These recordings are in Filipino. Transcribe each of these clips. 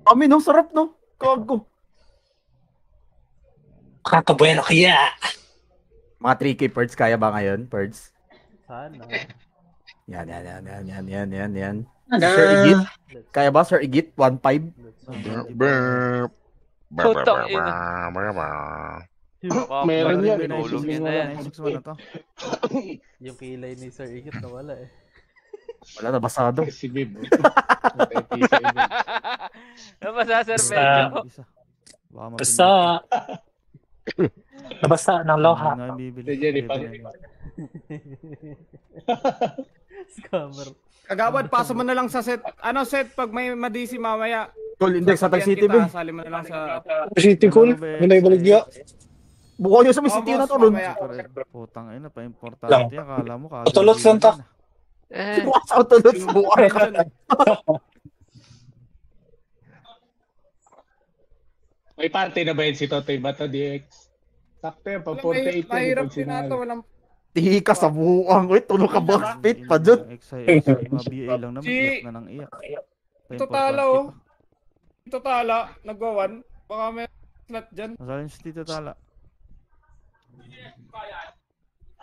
Kami no, sarap no. Kago. Kakabuelo kaya. Mga 3K Perds, kaya ba ngayon, Perds? Sana. Yan. Si Ano? Sir Igit. Kaya ba, Sir Igit? 1.5? Putang ina. Meron yan. Tulog niya na yan. Yung kilay ni Sir Igit nawala eh. Wala na, basado. Si Bib. Nabasa Sir Basta. Medyo. Basta. Nabasa ng loha. Scammer. Kagawad, paso mo na lang sa set. Ano set pag may madisi mamaya? Call index sa Tag City, Kita, Bing. sali mo na lang sa... City Cool, may baligya. Bukaw nyo sa may city na to, nun. Putang ina pa importante. Akala mo kagad. Tulot Santa. Bukas ako tulot. Bukas ka. May party na ba yun si Totoy Bato DX? Sakto yun, pa 48 yun. Mahirap din na ito, walang... Tihi ka sa buwang. Uy, tulog ka backspit pa dun. Mga BA lang naman. Iyak na nang iyak. Totala oh. Totala, nagwawan. Baka may slot dyan. Masalin si Tito Tala.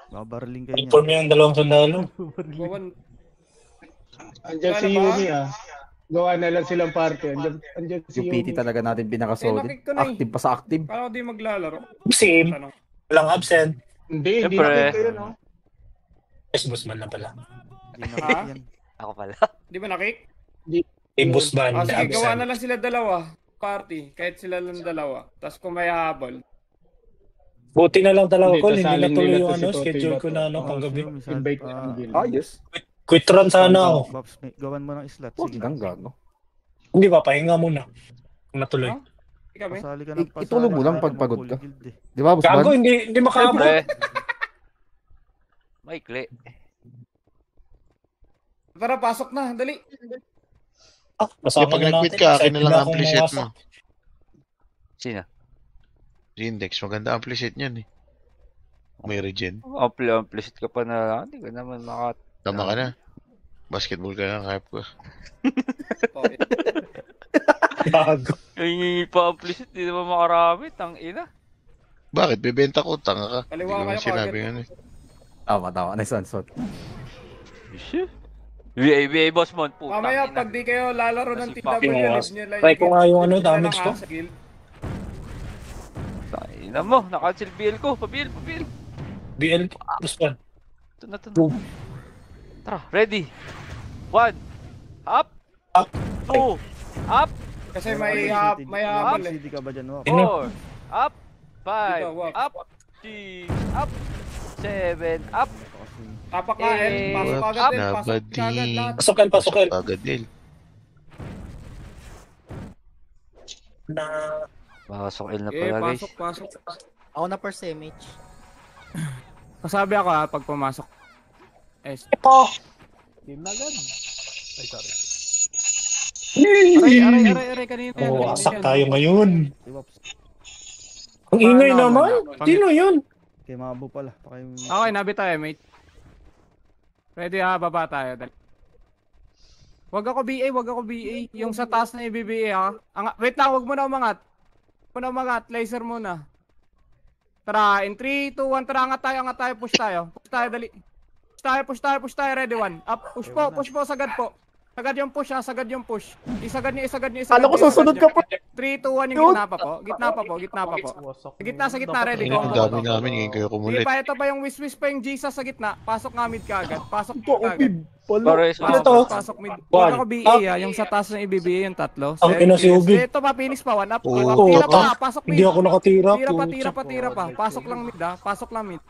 Babarling kayo niya. Inform yung dalawang sundalo. Nagwawan. Andyan si Yumi ah. Gawa na lang silang party. Andyan si Yung Yumi. PT talaga natin pinaka-solid. nakik ko na eh. Active pa sa active. Kala ko di maglalaro. Same. Tanong. Walang absent. Hindi Siyempre. nakita yun oh. Yes, bossman na pala. Hindi na yan. Ako pala. Di ba nakik? Team bossman. Sige, gawa na Absent. lang sila dalawa. Party. Kahit sila lang dalawa. Tapos kung may habol. Buti na lang talaga Hindi, ko. Hindi sasalin natuloy nila yung to si ano, Totoy schedule ko Bato. na ano, kagabi. Invite na ang guild. Ayos. Quit run sana ako. Babs, gawan mo ng slot. Huwag Sige. kang gago. Hindi ba, pahinga muna. Kung natuloy. Huh? Kami? Pasali ka ng pasali. Itulog mo lang pag pagod ka. Di ba, boss Gago, man? hindi makaabot. Pre. Maikli. Tara, pasok na. Dali. Masama Pag na nag-quit natin. ka, akin na lang Excited akong ampliset mawasak. mo. Sino? Si Index, maganda ampliset niyan eh. May regen. Ampli-amplicit ka pa na. Hindi ka naman makat... Tama ka na. Basketball ka na, kaya ko. Okay. Gago. Yung pa-amplicit, di naman makarami. Tang ina. Bakit? Bebenta ko, tanga ka. Hindi Kaliwa ko kayo, sinabi kagad. nga eh. Tama. Nice answer. Shit. VA boss mo. Putang Mamaya, ina. pag di kayo lalaro ng Nasipak TW, yung leave oras. nyo lang. Try ko nga yung ano, leave nyo lang damage ko. sa guild. Tang ina mo. Nakancel BL ko. Pabil. BL, bossman. Ito na. Tara, ready. 1. Up. Up. 2. Up. Kasi may habol eh. City ka ba dyan? Wak? 4. Up. Dito, 5. wag. Up. 6. Up. 7. Up. Tapak ka, El. Pasok Eh, agad din. Pasok Nabadi. agad lahat. Pasokal. Agad din. Na, Pasok L na Eh, pala guys. pasok. Ako na percentage. Kasabi ako ha, pag pumasok. ito. Game na agad. Ay, sorry. Aray, kanina yan. Oh, kanina asak yan. tayo ngayon. Si Waps. Ang ingay Paano naman. naman? Sino yun? Kay Mabo pala. Pa kayo... Okay, nabi tayo, mate. Ready ha, baba tayo. Dali. Wag ako BA. Yung sa taas na i-BBA ha. Wait lang, wag mo na umangat. Laser muna. Tara, in 3, 2, 1, tara, angat tayo, push tayo, dali. Push tayo, ready, 1. Up, push po, sagad po. Sagad yung push. Isagad niyo. Alam ko susunod ka pa. 3, 2, 1, yung gitna pa po. Sa gitna, ready, go. Ang dami namin, ngayon kayo Hindi kumulit. pa, ito pa yung wish pa yung Jesus sa gitna. Pasok nga mid ka agad. Pasok Ito, ka agad. Pares. Ano to? Pasok mid. One. Wag ako BA ha, yung sa taas na i-BBA yung tatlo. Ang ina si Ubi. Ito pa, finish pa, 1 up. Oo. Tira pa, pasok mid. Hindi ako nakatira. Tira pa. Pasok lang mid.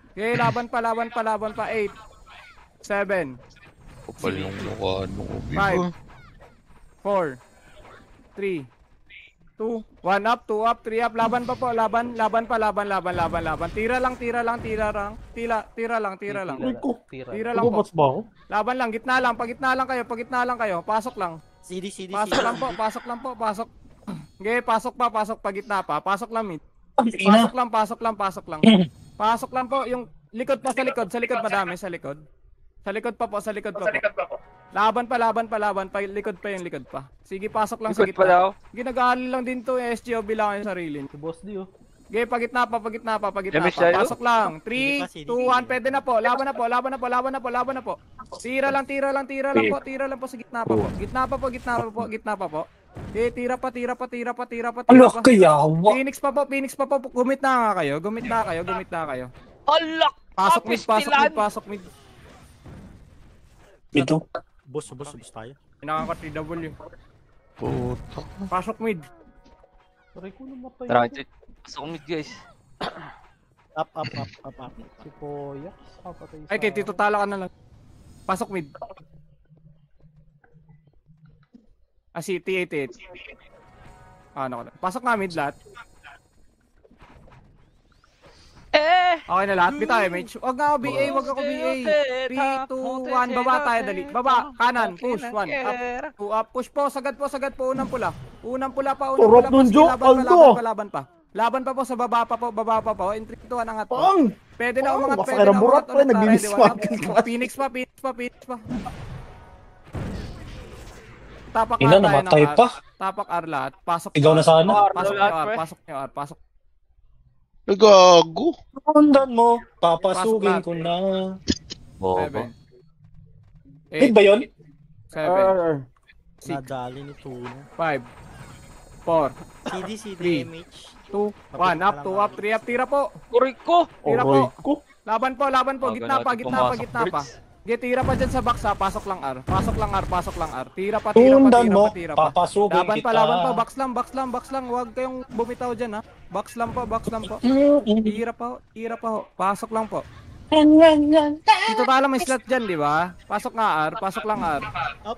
Okay, laban pa. 8, 7, Kapal yung mukha nung ubi 5, ko. 4, 3, 2, 1 up, 2 up, 3 up. Laban pa po, laban. Tira lang. Tira. Tira lang. Ano bots ba ako? Laban lang, gitna lang. Pagitna lang kayo. Pasok lang. CD. Pasok lang po. Okay, pasok pagitna pa. Pasok lang mid. Ang ina. Pasok lang po yung likod pa sa likod madami sa likod. Sa likod pa po. Laban pa. Likod pa yung likod pa. Sige, pasok lang sa Likod pa gitna. daw. Ginagalit lang din to, SGO bilang yung sarili. Si Boss D, oh. Okay, pagitna pa. Damage tayo? Pasok lang. 3, 2, 1, pwede na po. Laban na po. Tira lang po sa gitna pa po. Gitna pa po. Okay, tira pa. Ala, kayawa. Phoenix pa po. Gumit na kayo. Alak! Pasok mid. Ito. Boss tayo. Nakaka-TW. Puta. Pasok mid. Aray ko namatay. Tara, pasok mid guys. Up. Si Poya. Patay sa... Ay, kay Tito Tala ka na lang. Pasok mid. Si T88. Ano ko na. Pasok nga mid lahat. Okay na lahat. Bitaw MH. Huwag ako BA. 3, 2, 1. Baba tayo dali. Baba. Kanan. Push. 1. Up. 2 up. Push po. Sagad po. Unang pula. Turok nun, Jo. Aldo. Laban pa po sa baba pa po. In 3, 2, 1. Angat po. Pang! Pwede na umangat. Basta kaya burat pa. Nagbilis pa. Phoenix pa. Tapak Ina, R tayo namatay ng R. pa. Tapak R lahat. Pasok. Ikaw na sana. Pasok nyo R. Gago. Undan mo. Papasukin ko na. 7. Hit ba yun? 7. Nadali ni Tuno. 5. 4. CD, MH. 2. 1. Up. 2 up. 3 up. Tira po. Kuriko! Tira Oray po. ko. Laban po. Gitna pa. Tira pa dyan sa box ha. Pasok lang R. Tira pa. Undan mo. Papasukin Laban kita. pa. Box lang. Huwag kayong bumitaw dyan ha. Box lang po. Tira pa ho. Pasok lang po. Dito tala may slot dyan, di ba? Pasok lang R.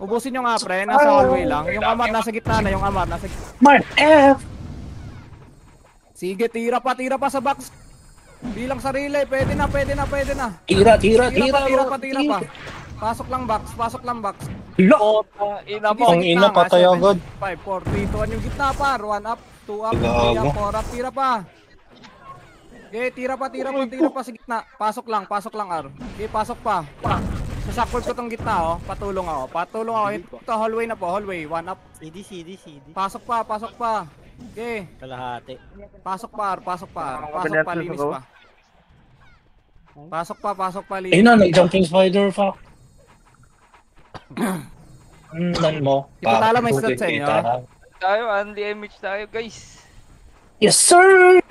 Ubusin yung pre. Nasa hallway lang. Yung Amar nasa gitna na. Mark F. Sige, tira pa sa box. Bilang sarili. Pwede na. Tira Tira pa. Pasok lang box. Lo. Ina mo. Ang ina, patay agad. 5, 4, 3, 2, 1 yung gitna pa. 1 up, 2 up, 3 Gago. up, 4 up. Tira pa. Okay, tira pa sa gitna. Pasok lang R. Okay, pasok pa. Sasakol ko tong gitna, oh. Patulong ako. Ito, hallway na po. 1 up. CD. Pasok pa. Okay. Kalahati. Pasok pa, linis pa. Pasok pa, linis. Ayun na, nag-jumping spider, fuck. Undan mo. Ito tala may slot sa inyo. Tayo, Andy MH tayo guys. Yes, sir!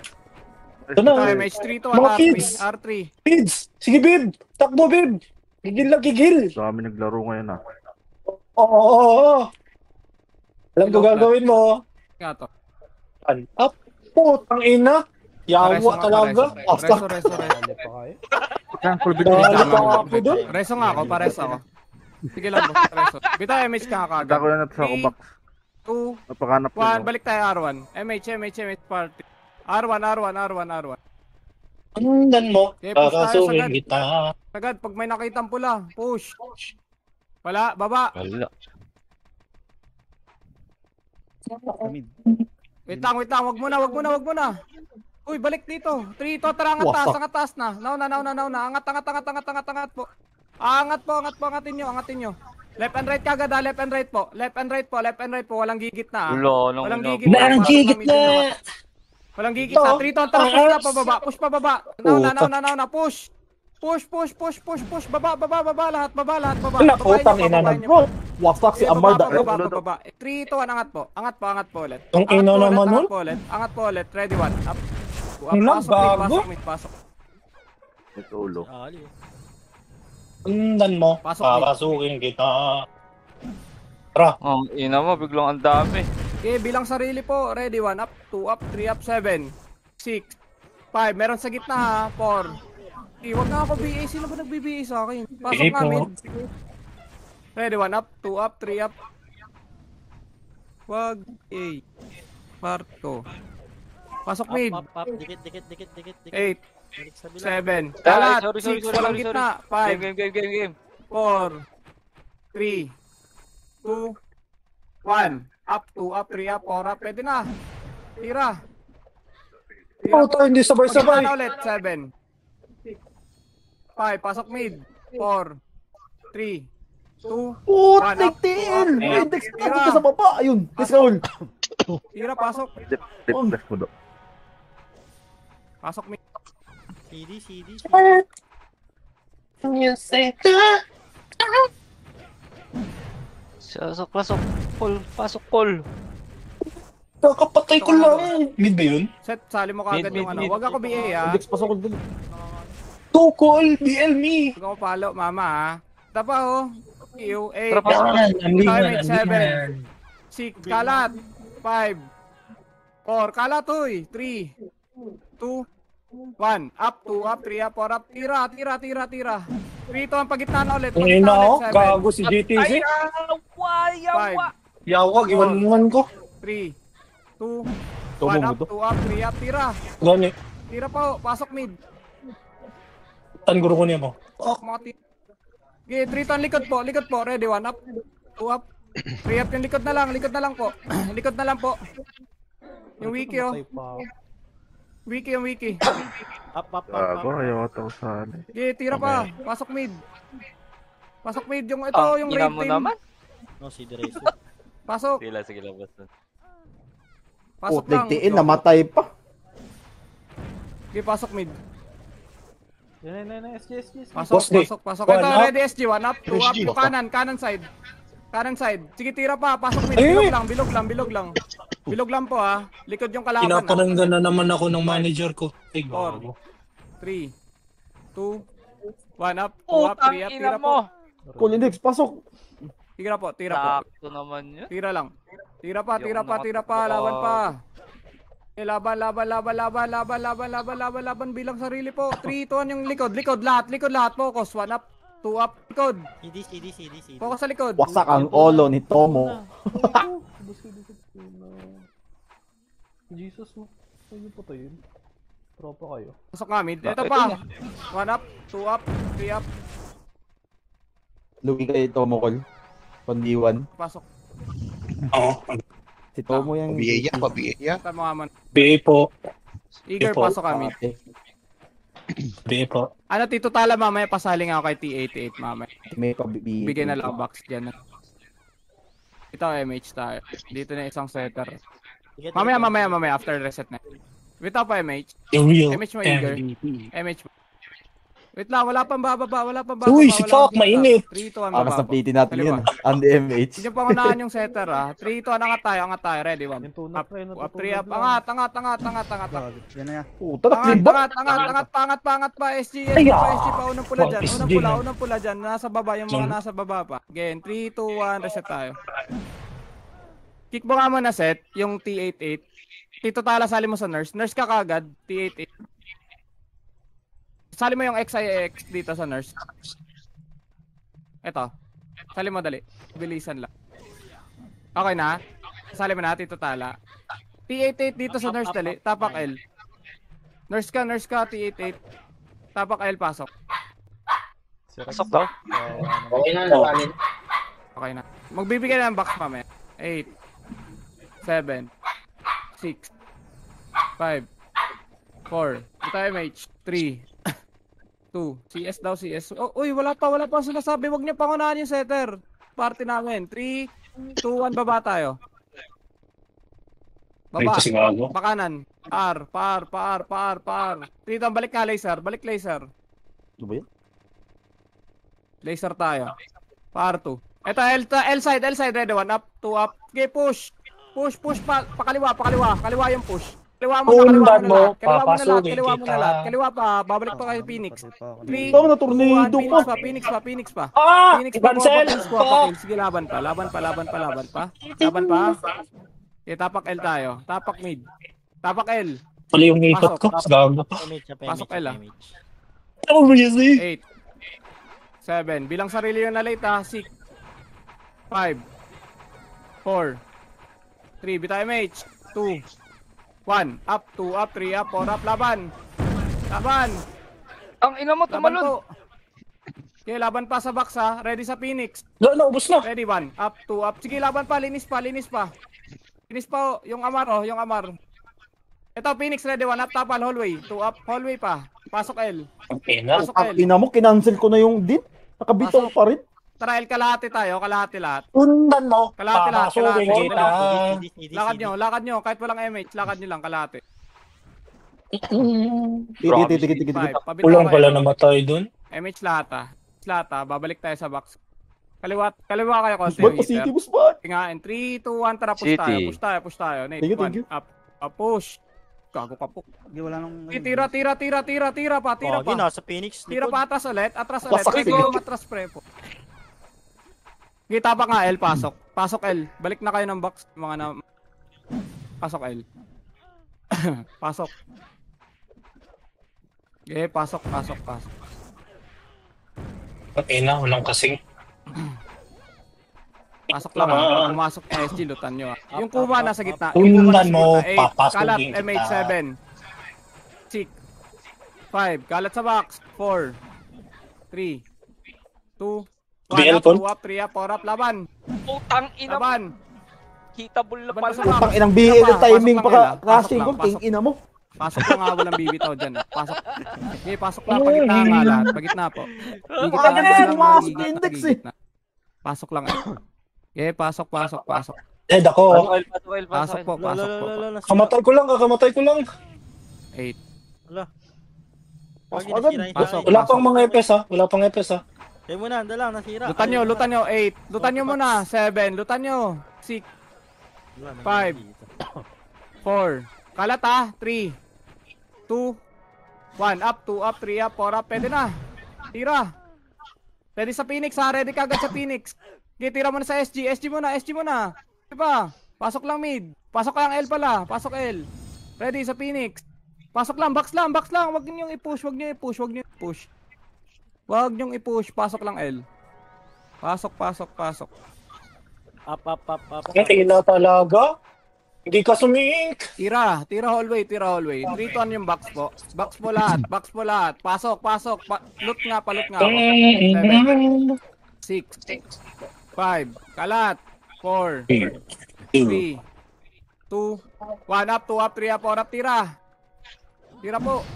Ito Ito, na. MH3 to, Mga R3. kids. R3. Bids! Sige, Bib! Takbo, Bib! Gigil! Dami naglaro ngayon ah. Oo. Alam ko gagawin mo. Nga to. Up! Putang ina! Yawa talaga! Reso. Dali pa kayo. Cancel Dali pa ako doon. Reso nga ako, pares ako. Sige lang, boss. Reso. Bitaw, MH ka kagad. Dako na natin sa box. 2, Napakanap 1, balik tayo R1. MH party. R1. Undan mo. Okay, push tayo Kakasuhin sagad. kita. Sagad, pag may nakitang pula, push. Wala, baba. Wala. Wait lang, wag muna. Uy, balik dito. 3 to, tara, angat taas na. Nauna. Angat po. Angatin nyo. Left and right kagad ha, left and right po. Walang gigit na. Walang gigit na. Walang gigit na. 3 to, tara, push pa baba. Nauna, push. Push. Baba lahat. Putang ina na, bro. Wasak si Amar da. Baba. 3 to, angat po ulit. Ang ina naman nun. Angat po ulit. Ready, 1. Up. Ang bago. Pasok. Ito ulo. Ali. Undan mo. Pasok, Papasukin kita. Tara. Ang ina mo, biglang ang dami. Okay, bilang sarili po. Ready, 1 up, 2 up, 3 up, 7, 6, 5. Meron sa gitna ha, 4. Huwag na ako BA. Sino ba nag-BBA sa akin? Pasok BA po. namin. Ready, 1 up, 2 up, 3 up. Wag A. Parto. Pasok mid. Up. Dikit. 8, Balik sa bila. 7. Ay, Talat. sorry. 6, walang gitna. 5, Game. 4, 3, 2, 1. Up, 2 up, 3 up, 4 up. Pwede na. Tira. Puta, hindi sabay-sabay. Pagkita na ulit. 7, 5, pasok mid. 4, 3, 2, Putik TL! Index na ka sa baba. Ayun. Let's go. tira, pasok. Dip flash mo do. Pasok mid. CD, CD, CD. Pasok, pasok. Pull, pasok, pull. Kakapatay ko lang. Mid ba yun? Set, sali mo kagad Mid, yung ano. mid, Huwag ako BA ha. Index pasok ko dun. Two call, BL me. Huwag ako palo, mama ha. Tapa oh. Q, 8, Tara, pasok. Amlingan, 7, 6, kalat. 5, 4, kalat uy. 3, 2, 1. Up, 2 up, 3 up, 4 up. Tira, tira, tira, tira. 3 to ang pagitna na ulit. Ngayon na ako, Pagitna ulit, gago si GTC. Yawa, yawa. 5, Yawa, iwan ko. 3, 2, 1 Tomo mo up, to. 2 up, 3 up. Tira. Gani, Tira po, pasok mid. tan guru ko niya mo. Mga tira. Okay, 3 to ang likod po. Ready, 1 up, 2 up. 3 up yung likod na lang po. Likod na lang po. Yung wiki oh. Wiki yung wiki. Up, up, up, Gago, up. ayaw ko sana. Okay, tira pa. Pasok mid. Pasok mid yung ito, Ang yung ina raid mo team. naman. No, CD race. Pasok. Sige, labas na. Pasok Putik lang. TL. Namatay pa. Okay, pasok mid. Yan, SG. Pasok, Boss D. pasok. One Ito, up. ready SG. 1 up, 2 up. SG. Kanan side. Kanan side. Sige, tira pa. Pasok mid. Ay! Bilog lang. Bilog lang po ha. Likod yung kalaban ha. Pinaparanggan na naman ako ng manager ko. Ay, 4, gago. 3, 2, 1 up, 2 up, 3 up. Ina Tira mo. po. Call Index. Pasok. Tira po. Sakto naman yun. Tira lang. Tira pa. Yung Laban pa. Okay, laban bilang sarili po. 3, 2, 1 yung likod lahat. Focus. 1 up, 2 up, likod. CD, CD, CD, CD. Focus sa likod. Wasak ang olo ni Tomo. Jesus mo. Sa'yo po tayo yun. Tropa kayo. Pasok nga mid. Ito pa. 1 up, 2 up, 3 up. Lugi kay Tomo Call. Pandiwan. Pasok. Oo. Si Tomo yung... Pabiyaya. Tama nga man. BA po. Eager, Ito. pasok kami. BA po. Ano, Tito Tala, mamaya pasaling ako kay T88 mamaya. May pabibigay. Bigay na lang box dyan. Ito, MH tayo. Dito na isang setter. Dikit, Mamaya, after reset na. Wait pa, MH. The real MH mo, Eager. MVP. MH mo. Wait lang, wala pang bababa. Uy, si Fuck, mainit. 3, 2, 1, Amas na bababa. pliti natin yun. And the MH. Hindi yung pangunahan yung setter ah. 3, 2, angat tayo. Ready, 1. Yung tunap Up, pre, up, 3 up. natutulog lang. Angat. Yan na nga. Puta na kliba. Angat pa. SG Ay, pa. Unang pula Fuck, dyan. SG na. Unang pula dyan. Nasa baba, yung mga nasa baba pa. Again, 3, 2, 1, reset tayo. Kick mo nga muna set, yung T88. Tito Tala, sali mo sa nurse. Nurse ka kagad, T88. Sali mo yung XIX dito sa nurse. Eto. Sali mo dali. Bilisan lang. Okay na? Sali mo na, Tito Tala. T88 dito sa nurse dali. Tapak L. Nurse ka, T88. Tapak L, pasok. Pasok daw. Okay na, nakalin. Okay na. Magbibigay na ng box mamaya. 8, 7, 6, 5, 4, ito MH, 3, 2, CS daw, CS. Oh, uy, wala pa sinasabi. Huwag niyo pangunahan yung setter. Party namin. 3, 2, 1, baba tayo. Baba. Ito si gago. Pakanan. Par. Dito, balik ka, laser. Ano ba yan? Laser tayo. Par 2. Ito, L side, ready. 1 up, 2 up. Okay, push pa. Kaliwa yung push. Kaliwa mo Undan na mo, lahat. papasukin Kaliwa mo na kita. lahat. Kaliwa pa, babalik pa kay Phoenix. 3, Tama na tornado pa. Phoenix pa. Ah! Phoenix pa, Cancel! Papakil. Sige, laban pa. Laban pa. Okay, tapak L tayo. Tapak mid. Tapak L. Pala yung ikot ko. Gago. MH, Pasok L, ah. MH. Oh, really? 8, 7. Bilang sarili yung na-late ha. 6, 5, 4, 3. Bita MH. 2, 1. Up, 2 up, 3 up, 4 up. Laban. Ang ina mo, Laban tumalon. po. Okay, laban pa sa box ha. Ready sa Phoenix. Naubos na. Ready, 1. Up, 2 up. Sige, laban pa. Linis pa. Linis pa oh. Yung Amar oh. Ito, Phoenix ready. 1 up, tapal. Hallway. 2 up, hallway pa. Pasok L. Ang pena. Pasok Ang L. ina mo, kinancel ko na yung din. Nakabitaw pa rin. Tara, kalahati tayo, kalahati lahat. Sundan mo. Kalahati lahat, Papasukin kalahati. kita. Lakad nyo, kahit walang MH, lakad nyo lang, kalahati. Tikit. 5, Kulang pala namatay dun. MH lahat babalik tayo sa box. Kaliwa kayo konti. Busbad, City, busbad. Tingnan, 3, 2, 1, tara, City. push tayo. Nate, Thank you. 1, up, push. Gago ka po. Hindi, wala nang... Tira pa. Pogi, nasa Phoenix. Tira likod. pa, atras ulit. Wasak Go, matras pre po. Kita pa nga, L, pasok. Pasok, L. Balik na kayo ng box, mga na... Pasok, L. Pasok. Okay, pasok. Ina, walang kasing. Pasok lang, pumasok na SG, lutan nyo. Yung Kuma nasa gitna. Sundan mo, 8, papasukin kalat, kita. MH7. 6, 5, kalat sa box. 4, 3, 2, 1 BL up, 2 up, 3 up, 4 up, laban. Putang ina. Laban. Hitable na Laban pala. sa box. Putang inang BL Pasok timing lang, pa ka. Ella. Crashing ko, Pasok king ina mo. Pasok lang nga, walang bibitaw dyan. Pasok. Okay, pasok lang, pagitna nga lahat. Pagitna po. Index eh. Pasok lang. Okay, pasok. Dead ako. Pasok po. Kamatay ko lang. 8. Pogi, agad. nasira yung Pasok. tayo. Wala pang mga EPS ha. Wala pang EPS ha. Tayo muna, anda lang, nasira. Lutan nyo. 8. Lutan nyo muna. 7. Lutan nyo. 6. Wala, may 5. dito. 4. Kalat ha. 3. 2. 1 up. 2 up. 3 up. 4 up. Pwede na. Tira. Pwede sa Phoenix ha. Ready ka agad sa Phoenix. Okay, tira mo na sa SG. SG mo na. Diba? Pasok lang mid. Pasok lang L pala. Pasok L. Ready sa Phoenix. Pasok lang. Box lang. Wag niyo i-push. Wag niyo i-push. Pasok lang L. Pasok. Up. Ina talaga. Hindi ka sumiink. Tira hallway. 3-1 yung box po. Box po lahat. Pasok. Loot nga ako. 7, 6, 5, kalat, 4, 3, 2, 1 up, 2 up, 3 up, 4 up, tira po.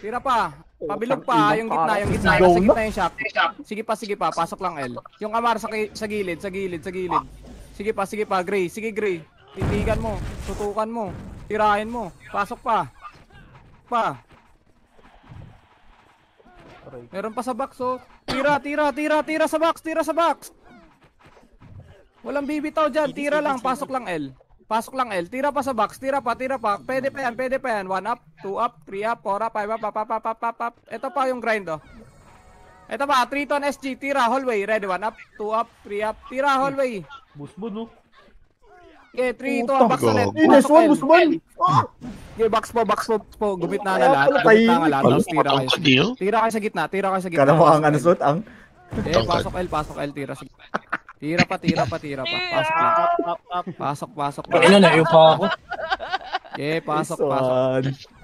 Tira pa. Pabilog pa, yung gitna, nasa gitna yung shop. Sige pa, pasok lang L. Yung Amar sa gilid. Sige pa, Gray. Titigan mo, tutukan mo, tirahin mo, pasok pa. Meron pa sa box oh. Tira sa box. Walang bibitaw dyan, tira lang, pasok lang L. Tira pa sa box, tira pa. Pwede pa yan. 1 up, 2 up, 3 up, 4 up, 5 up. Ito pa yung grind oh. Ito pa, 3-ton SG, tira, hallway, ready, 1 up, 2 up, 3 up, tira, hallway. Busbud, no? Okay, 3, 2, box ulit. Ines, Pasok L. busbad. Okay, box po. Gumit na lahat. Tapos tira kayo. Tira kayo sa gitna. Kala mo ang anusot, ang... Pasok L, tira sa gitna. Tira pa. Pasok lang. Pasok. Ina na yung pa ako. Okay, pasok.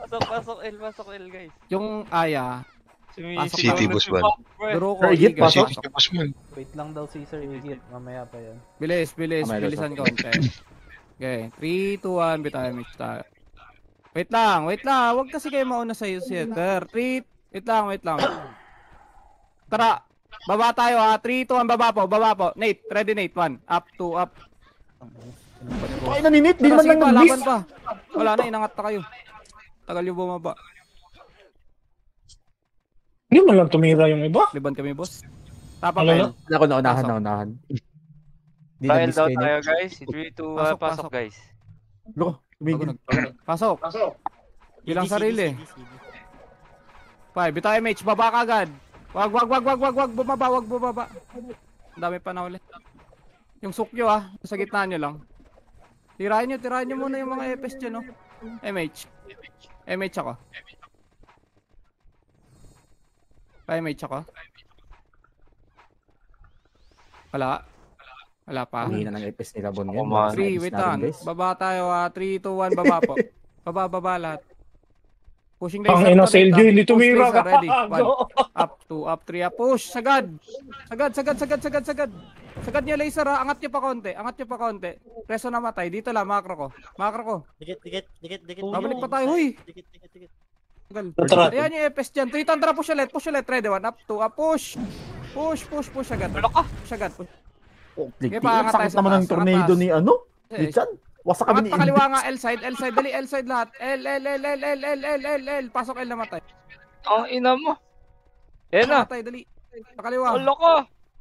Pasok L, guys. Yung Aya, Pasok City, lang. boss man. duro ko. Sir, higit, Giga, pasok. City, boss man. Wait lang daw si Sir Igit. Mamaya pa yan. Bilisan konti. Okay, 3, 2, 1, bitaw mix tayo. Wait lang. Huwag kasi kayo mauna sa setter. 3, wait lang. Tara, baba tayo ha. 3, 2, 1, baba po. Nate, ready Nate. 1, up, 2, up. Ay, naninit. Di Tara, naman sige lang pa, nag-miss. laban pa. Wala na, inangat na kayo. Tagal yung bumaba. Hindi mo lang tumira yung iba. Liban kami, boss. Tapa Ano kayo. Ako, naunahan. Di Trial na-miss daw kayo. tayo, guys. 3, 2, 1, pasok, guys. Bro, tumigil. Pasok. Bilang sarili. 5, bitaw MH, baba ka agad. Wag bumaba. Ang dami pa na uli. Yung sukyo sa gitna nyo lang. Tirahin nyo muna yung mga EPS dyan, no? MH ako. Pa-MH ako. Wala pa. Hindi na ng EPS nila, Bon. Yan. 3, wait lang. Baba tayo 3, 2, 1, baba po. Baba lahat. Pushing laser. Ang ina sa LG, hindi Push tumira laser, ka. ready. 1, up, 2, up, 3, up. Push, sagad. Sagad niya laser Angat niyo pa konti. Preso na matay. Dito lang, makro ko. Dikit. Babalik pa tayo, huy. Dikit. Tagal. Tara. Ayan yung EPS dyan. 3 ton, tara, push ulit. Ready, 1 up, 2 up, push. Push agad. Wala ka. Push agad. Push. Oh, Okay, tigil. paangat Sakit tayo sa naman ng taas, tornado angat ni ano? Eh, Ni Chan. Wasak kami Angat ni pa kaliwa Index. nga, L-side, dali, L-side lahat. L. Pasok L namatay. Ang ina mo. Yan na. Namatay, dali. Sa kaliwa. Wala ka.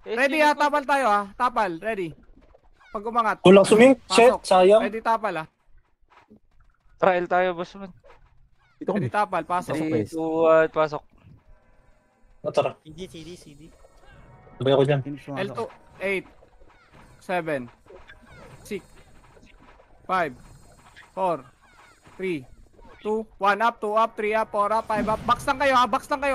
Ready ha, tapal tayo ha. Tapal, ready. Pag umangat. Kulang sumink. Shit, Pasok. sayang. Ready tapal ha. Trial tayo, boss man. Ito Ready tapal, pasok. 3, 2, 1, pasok. Tara. CD. Sabay ako dyan. L2, 8, 7, 6, 5, 4, 3, 2, 1 up, 2 up, 3 up, 4 up, 5 up. Box lang kayo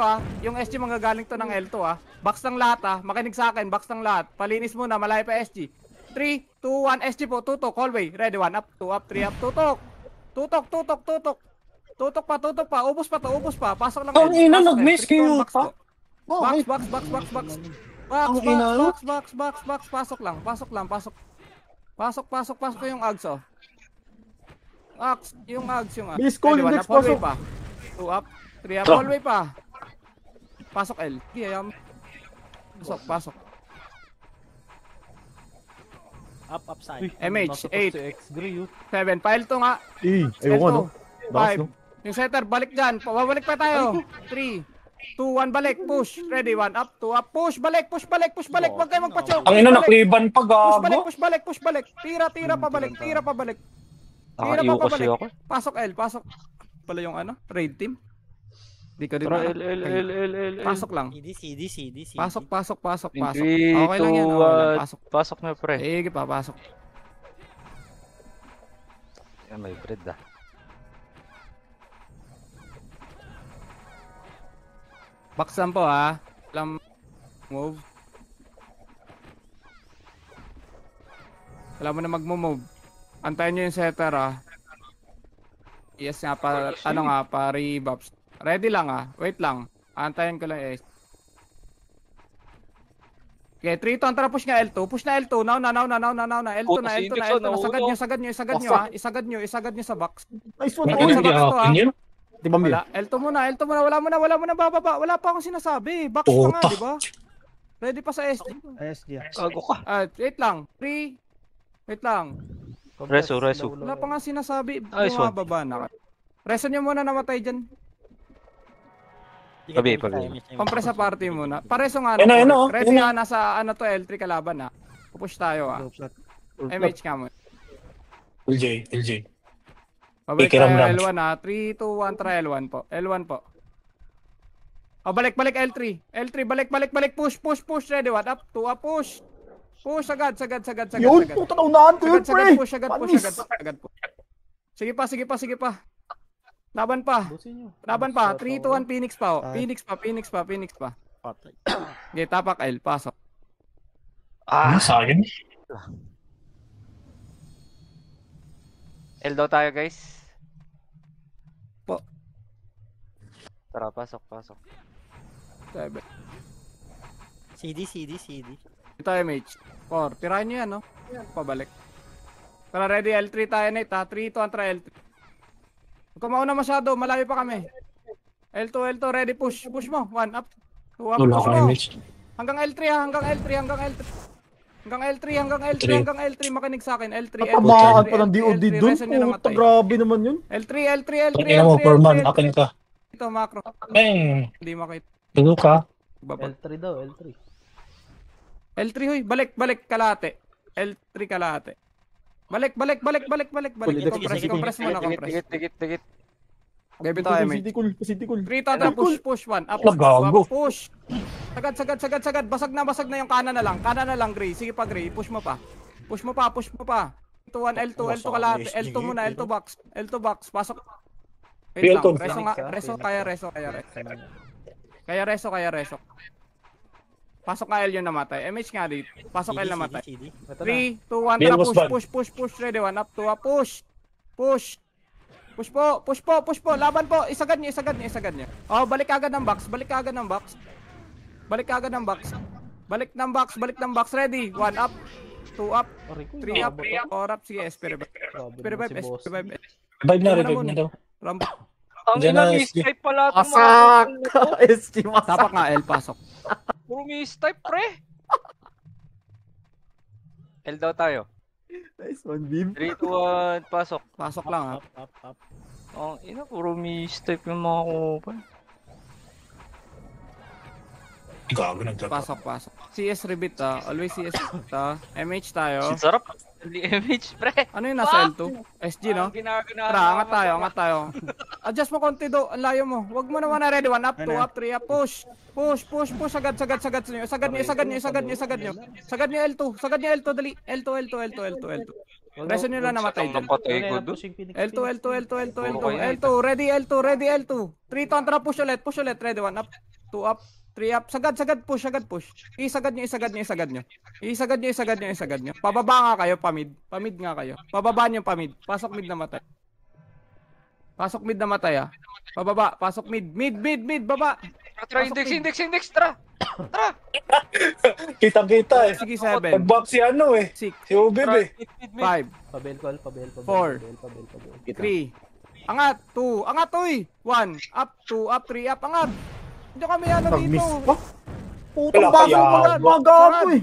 ha. Yung SG manggagaling to ng L2 ha. Box lang lahat ha. Makinig sa akin, box lang lahat. Palinis muna, malayo pa SG. 3, 2, 1, SG po, tutok, hallway. Ready, 1 up, 2 up, 3 up, tutok. Tutok pa, ubos pa. Pasok lang. Ang ina, Pasok, nag-miss 3, 2, 1, kayo box pa. po. Box. Box. Pasok lang. Pasok yung Ags, oh. Yung Ags. Bilis ko, Ready, Index, one up, hallway pasok. pa. 2 up, 3 up, hallway pa. Pasok L. Pasok. Up side. MH, 8, X-Gray, 7. File to nga. Ayaw ko, no? Bakas, 5. no? Yung setter, balik dyan. Babalik pa tayo. 3, 2, 1, balik. Push. Ready, 1 up, 2 up. Push, balik. Huwag kayo magpa-choke. Ang ina, nakliban pa, Push gago. balik. Tira pa balik. Nakaiwa kasi ako. Pasok L. Pala yung ano, raid team. Di ko din Tara, alam. L. Pasok lang. CD. Pasok. 3, Okay lang yan. 2, 1. Pasok. Pasok na, pre. Sige pa, pasok. Yan, may bread ah. Baksan po ha. Alam move. Alam mo na mag-move. Antayin nyo yung setter ha. Yes nga pa, rebuffs. Ready lang ha. Wait lang. Antayin ko lang eh. Okay, 3 to. Tara, push nga L2. Push na L2. Now na. L2 na. Isagad nyo sa box. Nice one. Okay, Oy, sa box to ha. Yun. Di ba, Mia? L2 muna. Wala mo na bababa. Wala pa akong sinasabi. Box pa nga, di ba? Ready pa sa SG. Gago ka. Wait lang. 3. Wait lang. Reso. Wala pa nga sinasabi. Nice one. Bumababa na. Reso nyo muna namatay dyan. Pabi. Compress sa party muna. Pareso nga. Ano, Ready nga nasa ano to L3 kalaban ha. Pupush tayo ha. MH ka mo. LJ. Pabalik Ikiram tayo lang. L1 ha. 3, 2, 1, try L1 po. L1 po. Balik L3. Balik. Push. Ready, 1 up, 2 up, push. Push agad. Yun, puta na unahan ko yun, pre. Push agad. Sige pa. Laban pa. 3, 2, 1, Phoenix pa. Phoenix pa. Patay. Okay, tapak L, pasok. Sayang. L daw tayo, guys. Po. Tara, pasok. 7. CD. Ito MH. 4. Tirahin nyo yan, no? Pabalik. Tara, ready, L3 tayo na ito. 3, 2, 1, try L3. Huwag ka mauna masyado, malayo pa kami. L2, ready, push. Push mo. 1 up. 2 up, Wala push ka, mo. MH. Hanggang L3 ha, hanggang L3. Makinig sa akin. L3. Tamaan pa ng DOD dun. Reso nyo Puta, namatay. grabe naman yun. L3. Tingnan mo, Foreman. Akin ka. Ito, macro. Hindi makita. Tulo ka. Babag. L3 daw, L3. L3 huy, balik kalate. L3 kalate. Balik. Compress mo na, compress. Tikit. Gabi tayo, mate. City cool. 3 tata, push 1. Up, Nagago. push. Sagad. Basag na yung kanan na lang, Gray. Sige pa, Gray. Push mo pa. 2-1, L2 kalate. L2 muna, L2 box. Pasok. Wait lang. Reso. Kaya reso. Pasok ka L yung namatay. MH nga dito. Pasok L namatay. 3, 2, 1, tara, push. Ready, 1 up, 2 up, push. Push po. Laban po. Isagad nyo. Oh, balik agad ng box. Balik ng box. Ready, 1 up, 2 up, 3 up, 4 up. Sige, SP revive. Revive na daw. Rambo. Ang ina, escape pala. Asak! SG masak. Tapak nga L, pasok. Puro mistype, pre. L daw tayo. Nice one, Bib. 3, 2, 1, pasok. Pasok lang ha. Up. Oh, ina, puro mistype yung mga kupan. Gago nagtapa. Pasok. CS repeat ha. Always CS repeat ha. MH tayo. Sarap. Hindi image, pre. Ano yung nasa L2? SG no? Tara, angat tayo. Adjust mo konti do, ang layo mo. Huwag mo naman na ready. 1 up, 2 up, 3 up, push. Push. Sagad nyo. Sagad nyo L2. Dali. L2. Preso nyo lang namatay dyan. Napatay ko doon. L2. Ready L2. 3 to, tara push ulit. Ready, 1 up, 2 up, 3 up. Sagad, push. Isagad nyo. Pababa nga kayo, pamid nga kayo. Pababa nyo pamid. Pasok mid na matay ah. Pababa, pasok mid, baba. Tara, index, tara. Kitang-kita eh. Sige, 7, Pag-back si ano eh. 6, Si Ubib eh. 5, Pabel call. 4, 3, angat, 2, angat, 1, up, 2, up, 3, up, angat. Hindi kami ano dito. Nag-miss pa. Putang Wala bago kaya. mga ako eh.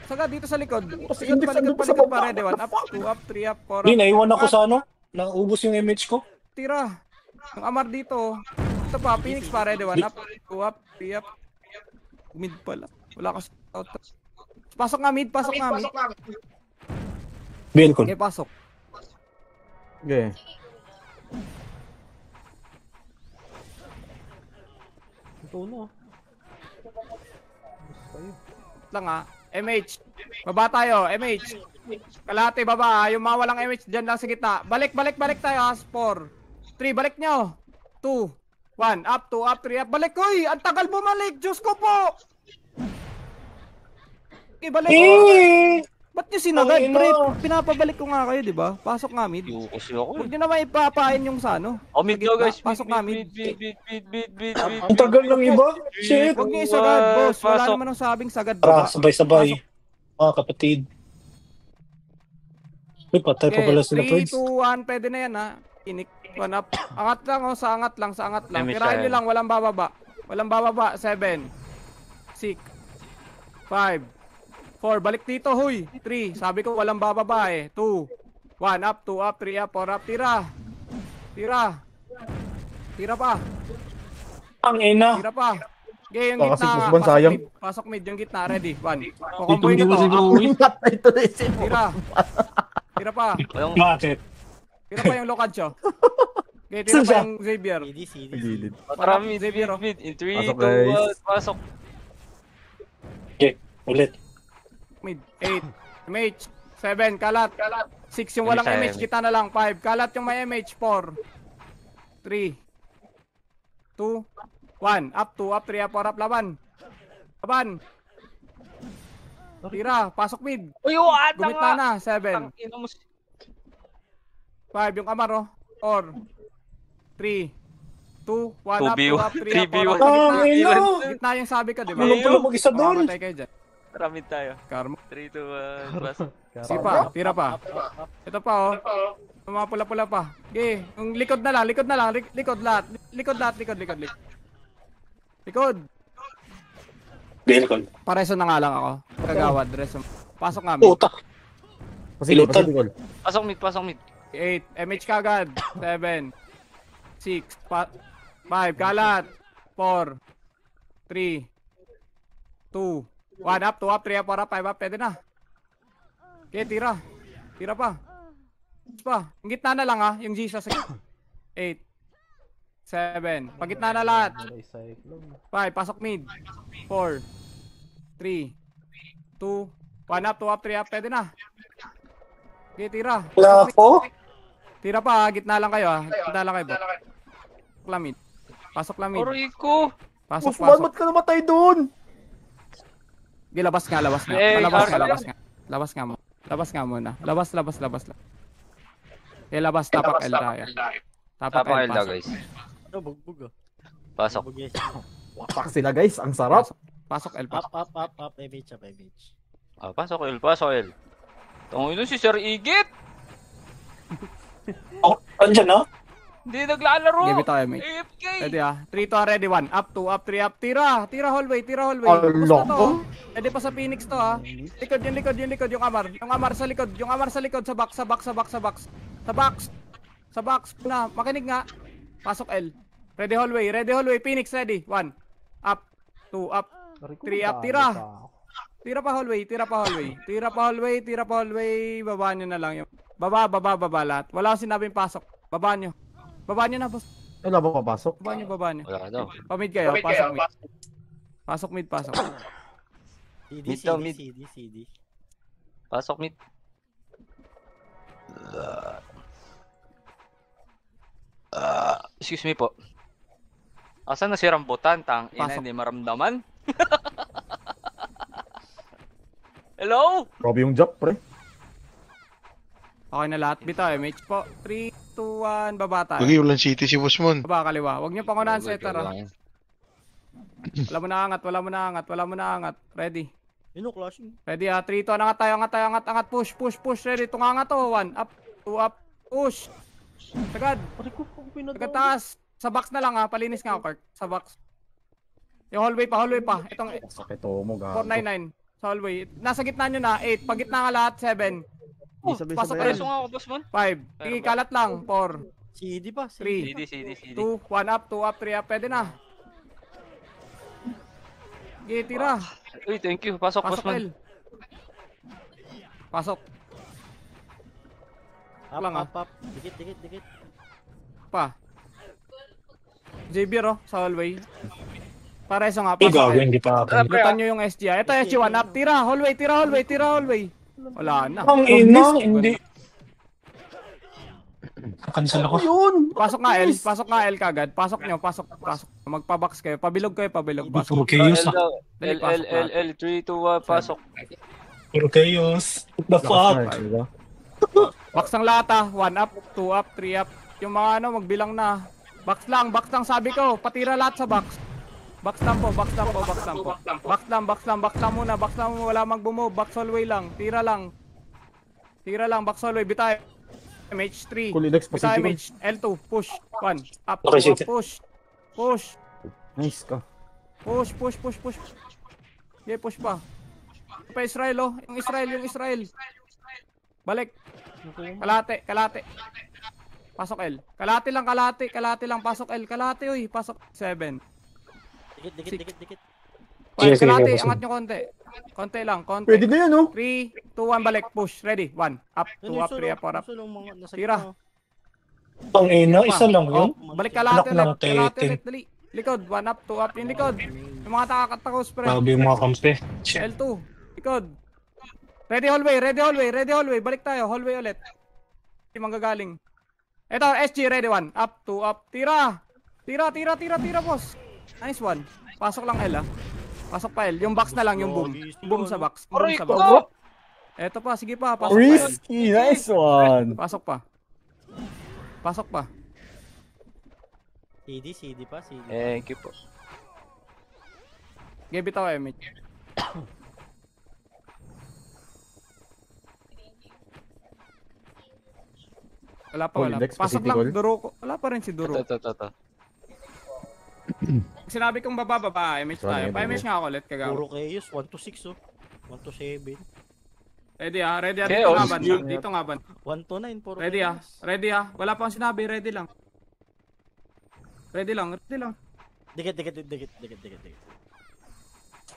Sagad dito sa likod. Kasi Likod index andun pa sa palikod baba. pa, ready, 1, up, 2, up, 3, up, 4, Hindi, up. naiwan ako sa ano. Naubos yung image ko. Tira. Ang Amar dito. Ito pa, Phoenix pa, ready, 1 up, 2 up, 3 up. Mid pala. Wala kasi out. Pasok nga mid. Bill ko. Okay, pasok. Okay. Ito na. Lang ha. MH. Baba tayo, MH. Kalahati baba, yung mga walang MH dyan lang sa gitna. Balik tayo ha. 4, 3, balik nyo. 2, 1, up, 2, up, 3, up. Balik, uy! Ang tagal bumalik! Diyos ko po! Okay, balik. Ba't nyo sinagad? Ay, no. Pre, pinapabalik ko nga kayo, di ba? Pasok nga mid. Kasi ako Huwag nyo naman ipapain yung sa ano. Oh, mid daw, guys. Pasok nga mid. Mid. Ang tagal ng iba. Shit. Huwag nyo isagad, boss. Wala Pasok. naman ang sabing sagad. Tara, Baba. sabay-sabay. Mga kapatid. Uy, patay pa pala sila, 3, Preds. 2, 1, pwede na yan ha. Inik, 1 up. Angat lang oh, sa angat lang. Damage Tirahin nyo tayo. lang, walang bababa. 7, 6, 5, 4, balik dito, huy. 3, sabi ko walang bababa eh. 2, 1 up, 2 up, 3 up, 4 up. Tira pa. Ang ina. Okay, yung Kasi gitna. Guzman, sayang. Pasok mid, yung gitna. Ready, 1. Kukomboy Dito, na to. Ito na yung sino. Tira pa. Bakit? Tira pa yung Locadio. Okay, tira pa yung Xavier. CD. Gilid. Tara, mid. In 3, 2, 1, pasok. Okay, ulit. Mid, 8, MH, 7, kalat, 6 yung walang MH, kita na lang, 5, kalat yung may MH, 4, 3, 2, 1, up, 2, up, 3, up, 4, up, laban. Tira, pasok mid, Uy, what? gumita na, 7, 5, yung Amaro, 4, 3, 2, 1, up, 2, up, 3, up, 4, up, Ang ina. gitna yung sabi ko, di ba? Ano pala mag-isa doon? Mamamatay kayo dyan. Tara, mid tayo. Karma. 3, 2, 1, pasok. Sige pa, tira pa. Ito pa oh. Yung mga pula-pula pa. Okay, yung likod na lang. Likod lahat. Likod. Bill ko. Pareso na nga lang ako. Kagawad, reso. Pasok nga mid. Puta. Pasilutan. Pasok mid. 8, MH kagad. 7, 6, 5, kalat. 4, 3, 2, 1 up, 2 up, 3 up, 4 up, 5 up, pwede na. Okay, tira pa. Yung gitna na lang yung G sa 8, 7, pagitna na lahat. 5, pasok mid. 4, 3, 2, 1 up, 2 up, 3 up, pwede na. Okay, tira. Wala ako. Tira pa, gitna lang kayo Gitna lang kayo, Pasok lamid. Aray ko. Pasok. Ba't ka namatay doon? Okay, labas nga. Labas nga muna. Labas. Okay, labas. Tapak L tayo. Tapak L, daw, pasok. guys. Ano, bugbog Pasok. Bugbog Wapak sila guys, ang sarap. Pasok L, pasok. Up, MH. Pasok, L. Tungin si Sir Igit. Oh, andyan na. Hindi naglalaro. Give it to MH. AFK. Ready 3 to ready 1. Up 2, up 3, up. Tira hallway. Alok Gusto ko. to. Ready pa sa Phoenix to Likod, yung Amar. Yung Amar sa likod, sa box. Sa box na, makinig nga. Pasok L. Ready hallway. Phoenix ready. 1. Up, 2, up. 3 up, tira. Tira pa hallway. Babaan nyo na lang yung. Baba lahat. Wala akong sinabing pasok. Babaan nyo na, boss. Wala ba papasok? Babaan nyo. Wala ka daw. Pamid kayo, pasok mid. CD, Mid daw, mid. CD. Pasok mid. Excuse me po. Asan na si Rambutan? Tang ina, Pasok. hindi maramdaman. Hello? Grabe yung job, pre. Okay na lahat. Bitaw, MH po. 3, 2, 1, baba tayo. Lagi, walang city si Bossmon. Baba kaliwa. Huwag nyo pangunahan sa etar Wala mo na angat. Ready. Clashing. Ready 3, 2, angat tayo. Push. Ready. Tunga to. 1, up, 2, up, push. Tagad. Taas. Sa box na lang palinis nga ako, Kurt. Sa box. Yung hallway pa. Itong Sakit mo, gago. 499. Sa hallway. Nasa gitna nyo na. 8. Pag gitna nga lahat, 7. Pasok Pasok L. nga ako, boss man. 5. Sige, kalat lang. 4, CD pa. 3, CD. 2, 1 up, 2 up, 3 up. Pwede na. Sige, tira. Uy, thank you. Pasok, boss Pasok man. L. Pasok. Up. Dikit. Pa. Xavier sa hallway. Pareso nga. Ay, Pasok gago, L. hindi pa akin. Lutan nyo yung SG. Ito SG1 up. Tira. Hallway. Wala na. Ang ina, hindi. Cancel ako. Pasok nga L kagad. Pasok nyo. Magpabox kayo. Pabilog. Pasok. Puro chaos Dali, pasok na. L, 3, 2, 1, pasok. Puro chaos. What the fuck? Box ng lata. 1 up, 2 up, 3 up. Yung mga magbilang na. Box lang sabi ko. Patira lahat sa box. Box lang po. Box lang muna. Wala mag-bumove. Box hallway lang. Tira lang. Box hallway. Bitay. MH3. Kulidex pa Bitay city MH. L2. Push. 1. Up. Okay, 2 up. city. Push. Nice ka. Push. Okay, push pa. Pa Israel Yung Israel. Balik. Kalate. Pasok L. Kalate lang. Pasok L. Pasok 7. Dikit. Sige, sige, Kalate, sige. angat nyo konti. Konti lang. Pwede na yan, 3, 2, 1, balik. Push. Ready. 1. Up. 2 up. 3 up. 4 up. Tira. Ang ina, isa lang yun. Balik kalate Anak ng ulit. Kalate tete. ulit. Dali. Likod. 1 up. 2 up. Yung likod. Yung mga takakatakos, pre. Grabe yung mga kampe. Shit. L2. Likod. Ready hallway. Balik tayo. Hallway ulit. Hindi manggagaling. Ito, SG. Ready 1. Up. 2 up. Tira, boss. Nice one. Pasok lang L Pasok pa L. Yung box na lang, yung boom. Boom sa box. Eto pa, sige pa. Pasok pa L. Risky, nice one. Pasok pa. CD pa. Thank you po. Give it ako, Emmett. Wala. Index, Pasok Pacific lang, Gold. Duro. Wala pa rin si Duro. Ito. Sinabi kong baba, MH tayo. Pa-MH nga ako ulit, kagawa. Puro chaos. 1 to 6 1 to 7. Ready ready Chaos. Dito nga ban. 1 to 9. Puro Ready chaos. ready Wala pa akong sinabi, ready lang. Ready lang. Dikit.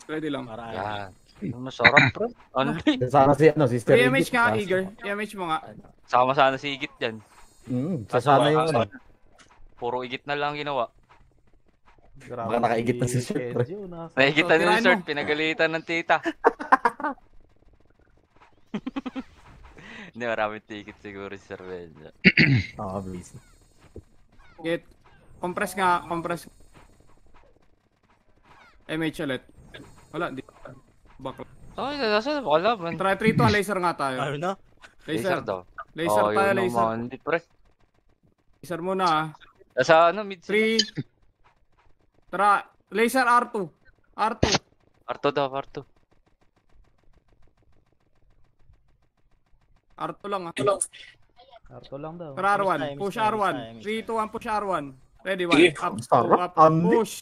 Ready lang. Para Yan. Masarap, bro. Only. Sana si Sister I-MH Edith. nga, Eager. I-MH mo nga. Sama sana si Igit dyan. Sasana yung ano. Puro Igit na lang ginawa. Baka nakaigit na si Chef, pre. Nakikita ni tirahin Resort, mo. pinagalitan ng tita. Hindi, maraming ticket siguro si Sir Benja. Busy. Get. Compress. MH ulit. Wala, di. Bakla. Ay, nasa wala man. Try 3 to, laser nga tayo. Ano na? Laser daw. Laser Oh, tayo, yun laser. naman. Hindi, pre. Laser muna Nasa ano, mid 3. Tara, laser R2. Arto daw, Arto. R2 lang Karto lang daw. Tara R1. Miss Push tayo. R1. 3, 2, 1, push R1. Ready, 1. Sige. Up, 2 Sarap, up. Andy. Push.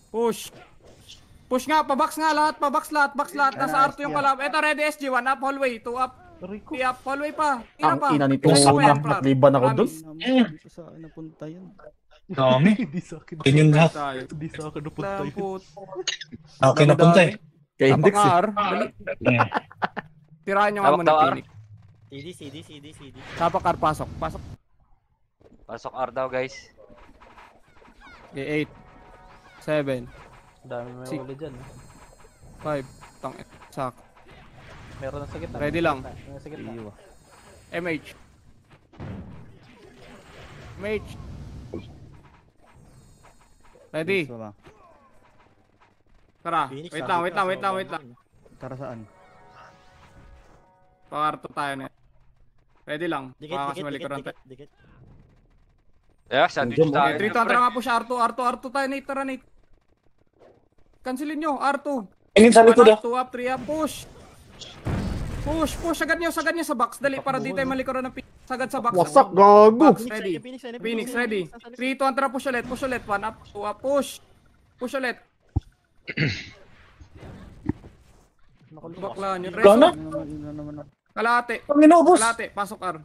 Push. Push nga, pabox nga lahat, pabox lahat, box lahat. Nasa R2 yung kalab. Eto, ready, SG, 1 up, hallway, 2 up. 3 up, hallway pa. Ina Ang pa. ina nito Ina pa na, yan, Brad. nakliban ako dun. Promise. Dito sa akin napunta yun. Dami. Hindi sa akin. Ganyan lahat. Tayo. Hindi sa akin napunta yun. Lamput. Okay, napunta eh. Kay Index Tapak eh. nga, R. Dali. Mm. Tirahan nyo nga Tawag muna, daw, R. Phoenix. CD. Tapak R, pasok. Pasok. Pasok R daw, guys. Okay, 8. 7. Dami may Six. uli dyan. 5. Tang sak. Meron na sa gitna. Ready lang. Meron sa gitna. MH. MH. Ready. Tara. Phoenix, Wait sabi lang. ka, Tara saan? Pakarto tayo na. Ready lang. Dikit, Baka kasi dikit, malikuran tayo. dikit. Yeah, sandwich Nandiyan, tayo. Okay, 3 to Andra nga po siya. R2 tayo, Nate. Tara, Nate. Cancelin nyo. R2. Tingin sa likod ah. 2 up, 3 up. Push. Push. Sagad nyo sa box. Dali, para di tayo malikuran ng sagad sa box. Wasak, gago. Box, ready. Phoenix, ready. 3 to Andra, push ulit. 1 up, 2 up. Push ulit. Bakla nyo. Gana? Kalate. Ang inubos. Kalate. Pasok R.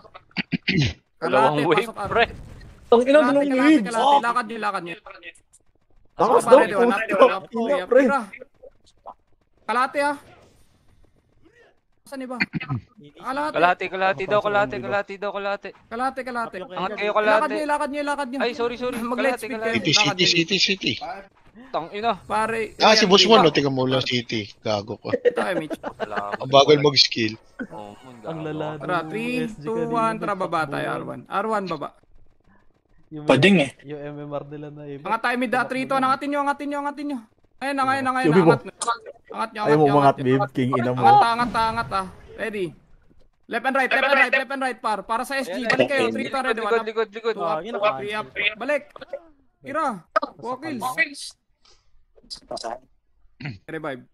Dalawang Kalate. wave, Pasok R. pre. Ang ina ng wave. Kalate. Lakad nyo. Takas Pasok daw. pa, ready. 1 up, 2 up. Ina, 3 up. pre. Tira. Kalate ah. Saan iba? Kalate. Kalati daw. Kalate. Kalate. Angat kayo, kalate. Lakad nyo. Ay, sorry. Mag-light Kalate, speed kalate. kayo. City. Tang ina. Pare. Ah, si Boss Juan, no? Tingnan mo lang City. Gago ko. Ito kay Mitch. Ang bagal mag-skill. Oh, Ang lala. Tara, 3, 2, 1. Tara, baba tayo. R1 baba. Pading eh. Yung MMR nila na iba. Angat tayo mid 3 to. Angatin nyo. Ngayon na. Yubi mo. Angat nyo. Ayaw mo umangat, babe. King ina mo. Angat ah. Ready. Left and right, par. Para sa SG. Balik kayo. 3 to, ready. 1 up. Likod. 2 up. 3 up. Balik. Tira. Walkils. Revive.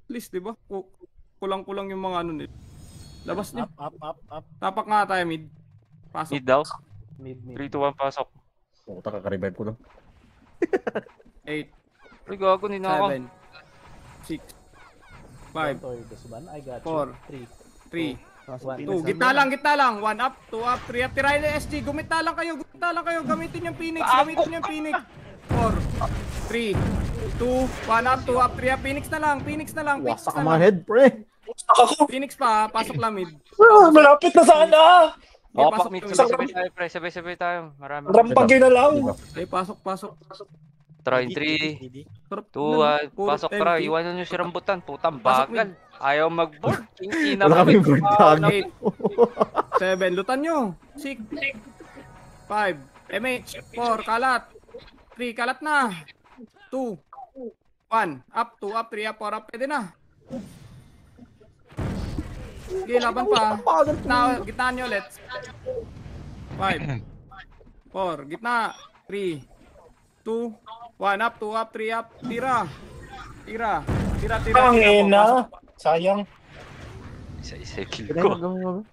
Please, di ba? Kulang-kulang yung mga ano nila. Labas nyo. Up. Tapak nga tayo mid. Pasok. Mid daw. Mid. 3 to 1 pasok. Puta, kaka-revive ko lang. 8, Uy, gago, nina ako. 7, 6, 5, I got 4, you. 3, 2. Gitna lang. 1 up, 2 up, 3 up. Tirahin na SG. Gumita lang kayo. Gamitin yung Phoenix. 4, 3, 2, 1 up, 2 up, 3 up. Phoenix na lang. Wasak ang mga head, pre. Phoenix pa. Pasok lang mid. Malapit na sana. Okay, Oh, pasok pak mid. mid. Sabay tayo, pre. Sabay tayo. Marami. Rampagin na lang. Okay, pasok. Try 3, Sarap 2, na, 1. puro Pasok, empty. try. Iwanan nyo si Rambutan. Putang bagal. Ayaw mag-board. King ina Wala kami. kaming board gago. 8, 7, lutan nyo. 6, 5, MH, 4, kalat. 3, kalat na. 2, 1, up, 2 up, 3 up, 4 up. Pwede na. Sige, laban pa. Gitna nyo ulit. 5, 4, gitna. 3, 2, 1 up, 2 up, 3 up. Tira. Ang ina. Sayang. Isa-isa kill ko.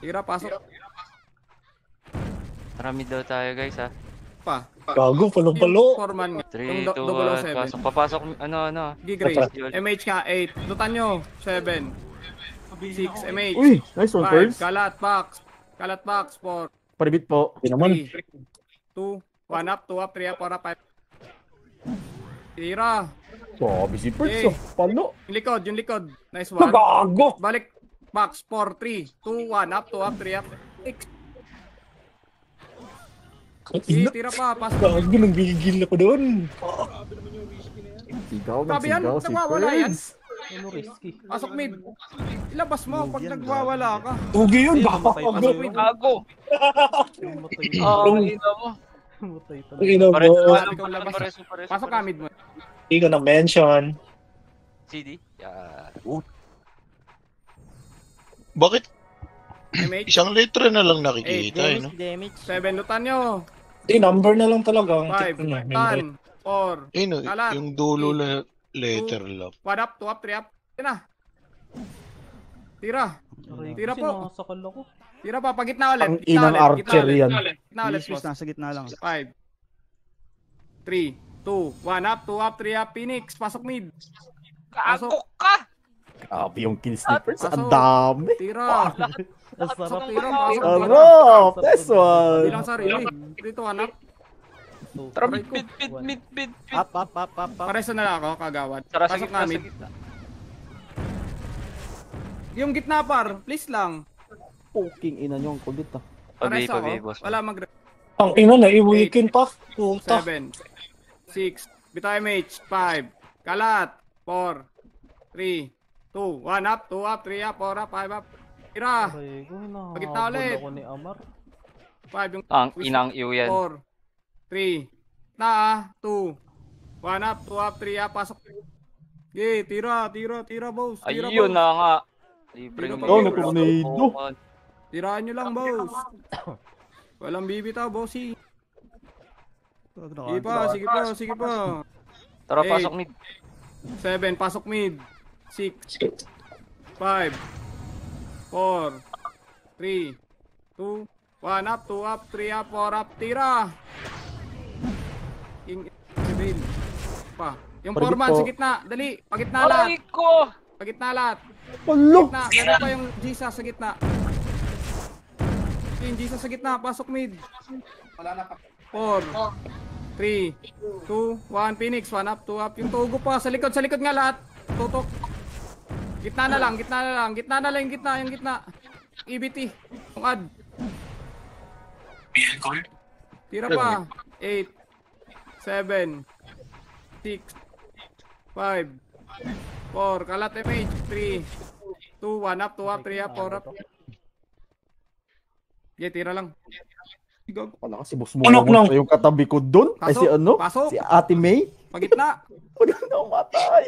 Tira, pasok. Marami daw tayo, guys, ha. Pa. Gago, palong-palo. Foreman nga. 3, 2, Yung 1. Pasok. Papasok. Ano. Gigray. MH nga, 8. Lutan nyo. 7. 6. MH. Uy, nice one, 5. Pers. Kalat box. 4. Paribit po. Hindi naman. 2. 1 up, 2 up, 3 up, 4 up, 5. Tira. Sabi si Pers, Okay. oh. Palo. Yung likod. Nice one. Gago. Balik. Box. 4, 3, 2, 1 up, 2 up, 3 up. 6. Ina. Tira pa. Pasok. Gago, nang gigil ako doon. Sigaw, Sabi yan, nagsigaw si nagwawala yan. Pers. Ano risky? Pasok mid. Ilabas mo pag nagwawala ka. Ugi yun, gago. Pasok mid. Gago. Matay. Oh, ina mo. Matay talaga. Ang ina Pares mo. Sabi ko labas. Pasok ka mid mo. Hindi ko na-mention. CD. Yeah. Bakit MH. isang letra na lang nakikita, eh, no? Damage. 7. Lutan nyo. Hindi, number na lang talaga. Ang 5. tip ko na. Tan. 4. Eh, no, Kalat. yung dulo na letter lang. 1 up, 2 up, 3 up. Tira. Tira po. Sinasakal ako. Tira pa, pagitna ulit. Ang inang archer yan. Na ulit, Please, boss. nasa gitna lang. 5, 3, 2, 1 up, 2 up, 3 up, Phoenix, pasok mid. Pasok. Gago ka! Grabe yung kill snippers. Ang Pasok. dami. Tira. Ang sarap. Tira, pasok. Sarap. This one. Bilang sarili. Dito, 1 up. Tara, Aray mid, ko. mid. Up, up, up, up, up. Pares na lang ako, kagawad. Tara, sa Pasok gitna, sa namin. gitna. Yung gitna par, please lang. Fucking ina nyo ang kulit ah. Pares Pabi, ako. boss. Wala Ang ina na, i-weekend pa. Puta. 7, 6, bitaw MH, 5, kalat, 4, 3, 2, 1 up, 2 up, 3 up, 4 up, 5 up. Tira. Aray ko, Pagitna ulit. ako ni Amar. 5 yung Ang inang iyo yan. 4, 3, na 2, 1 up, 2 up, 3 up, pasok. Okay, tira, boss. Tira, Ayun boss. na nga. Libreng Tira, may tornado. Tiraan nyo lang, boss. Walang bibitaw, bossy. Sige pa, sige pa, sige pa. Tara, 8, pasok mid. 7, pasok mid. 6, 5, 4, 3, 2, 1 up, 2 up, 3 up, 4 up, tira! King Sibil. Pa. Yung Pwede foreman po. sa gitna, dali, pagitna lahat. Aray ko! Pagitna lahat. Hello. Gitna, meron pa yung Jesus sa gitna. Yung Jesus sa gitna, pasok mid. 4, 3, 2, 1, Phoenix, 1 up, 2 up. Yung tugo pa, sa likod nga lahat. Tutok. Gitna na lang, gitna na lang, yung gitna. EBT, yung ad. Tira pa. 8, 7, 6, 5, 4, kalat MH, 3, 2, 1 up, 2 up, 3 up, 4 up. Yeah, tira lang. Gago. Wala kasi boss mo. Unok lang. Yung katabi ko doon. Ay si ano? Pasok. Si Ate May. Pagitna. Wala na umatay.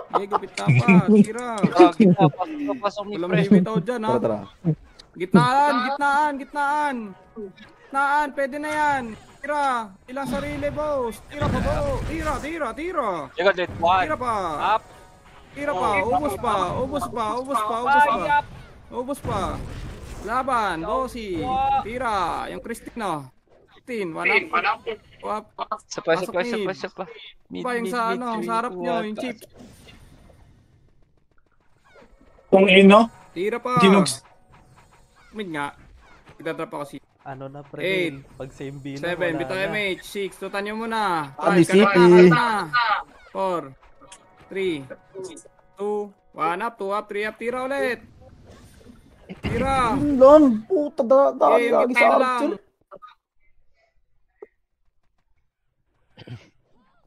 Okay, gupit ka pa. Tira. Tara, gitna, pasok mid, Walang pre. bibitaw dyan, ha? Tara. Gitnaan. Pwede na yan. Tira. Ilang sarili, boss. Tira pa, boss. Tira. Teka, let one. Tira pa. Up. Tira pa. Ubos pa. Laban, bossy. Tira. Yung Christine, 15. 1 up. Isa pa. Pasok Mid, Pa yung sa ano, sa harap nyo, yung chip. Ang ina. Tira pa. Ginugs. Mid nga. Itatrap ako si Ano na, pre? 8, Pag same bilang, 7, wala bitaw na. MH, 6, tutan nyo muna. Ani 5, City. 4, 3, 2, 1 up, 2 up, 3 up, tira ulit. Tira. Yun lang. Puta daan Okay, lagi sa archer.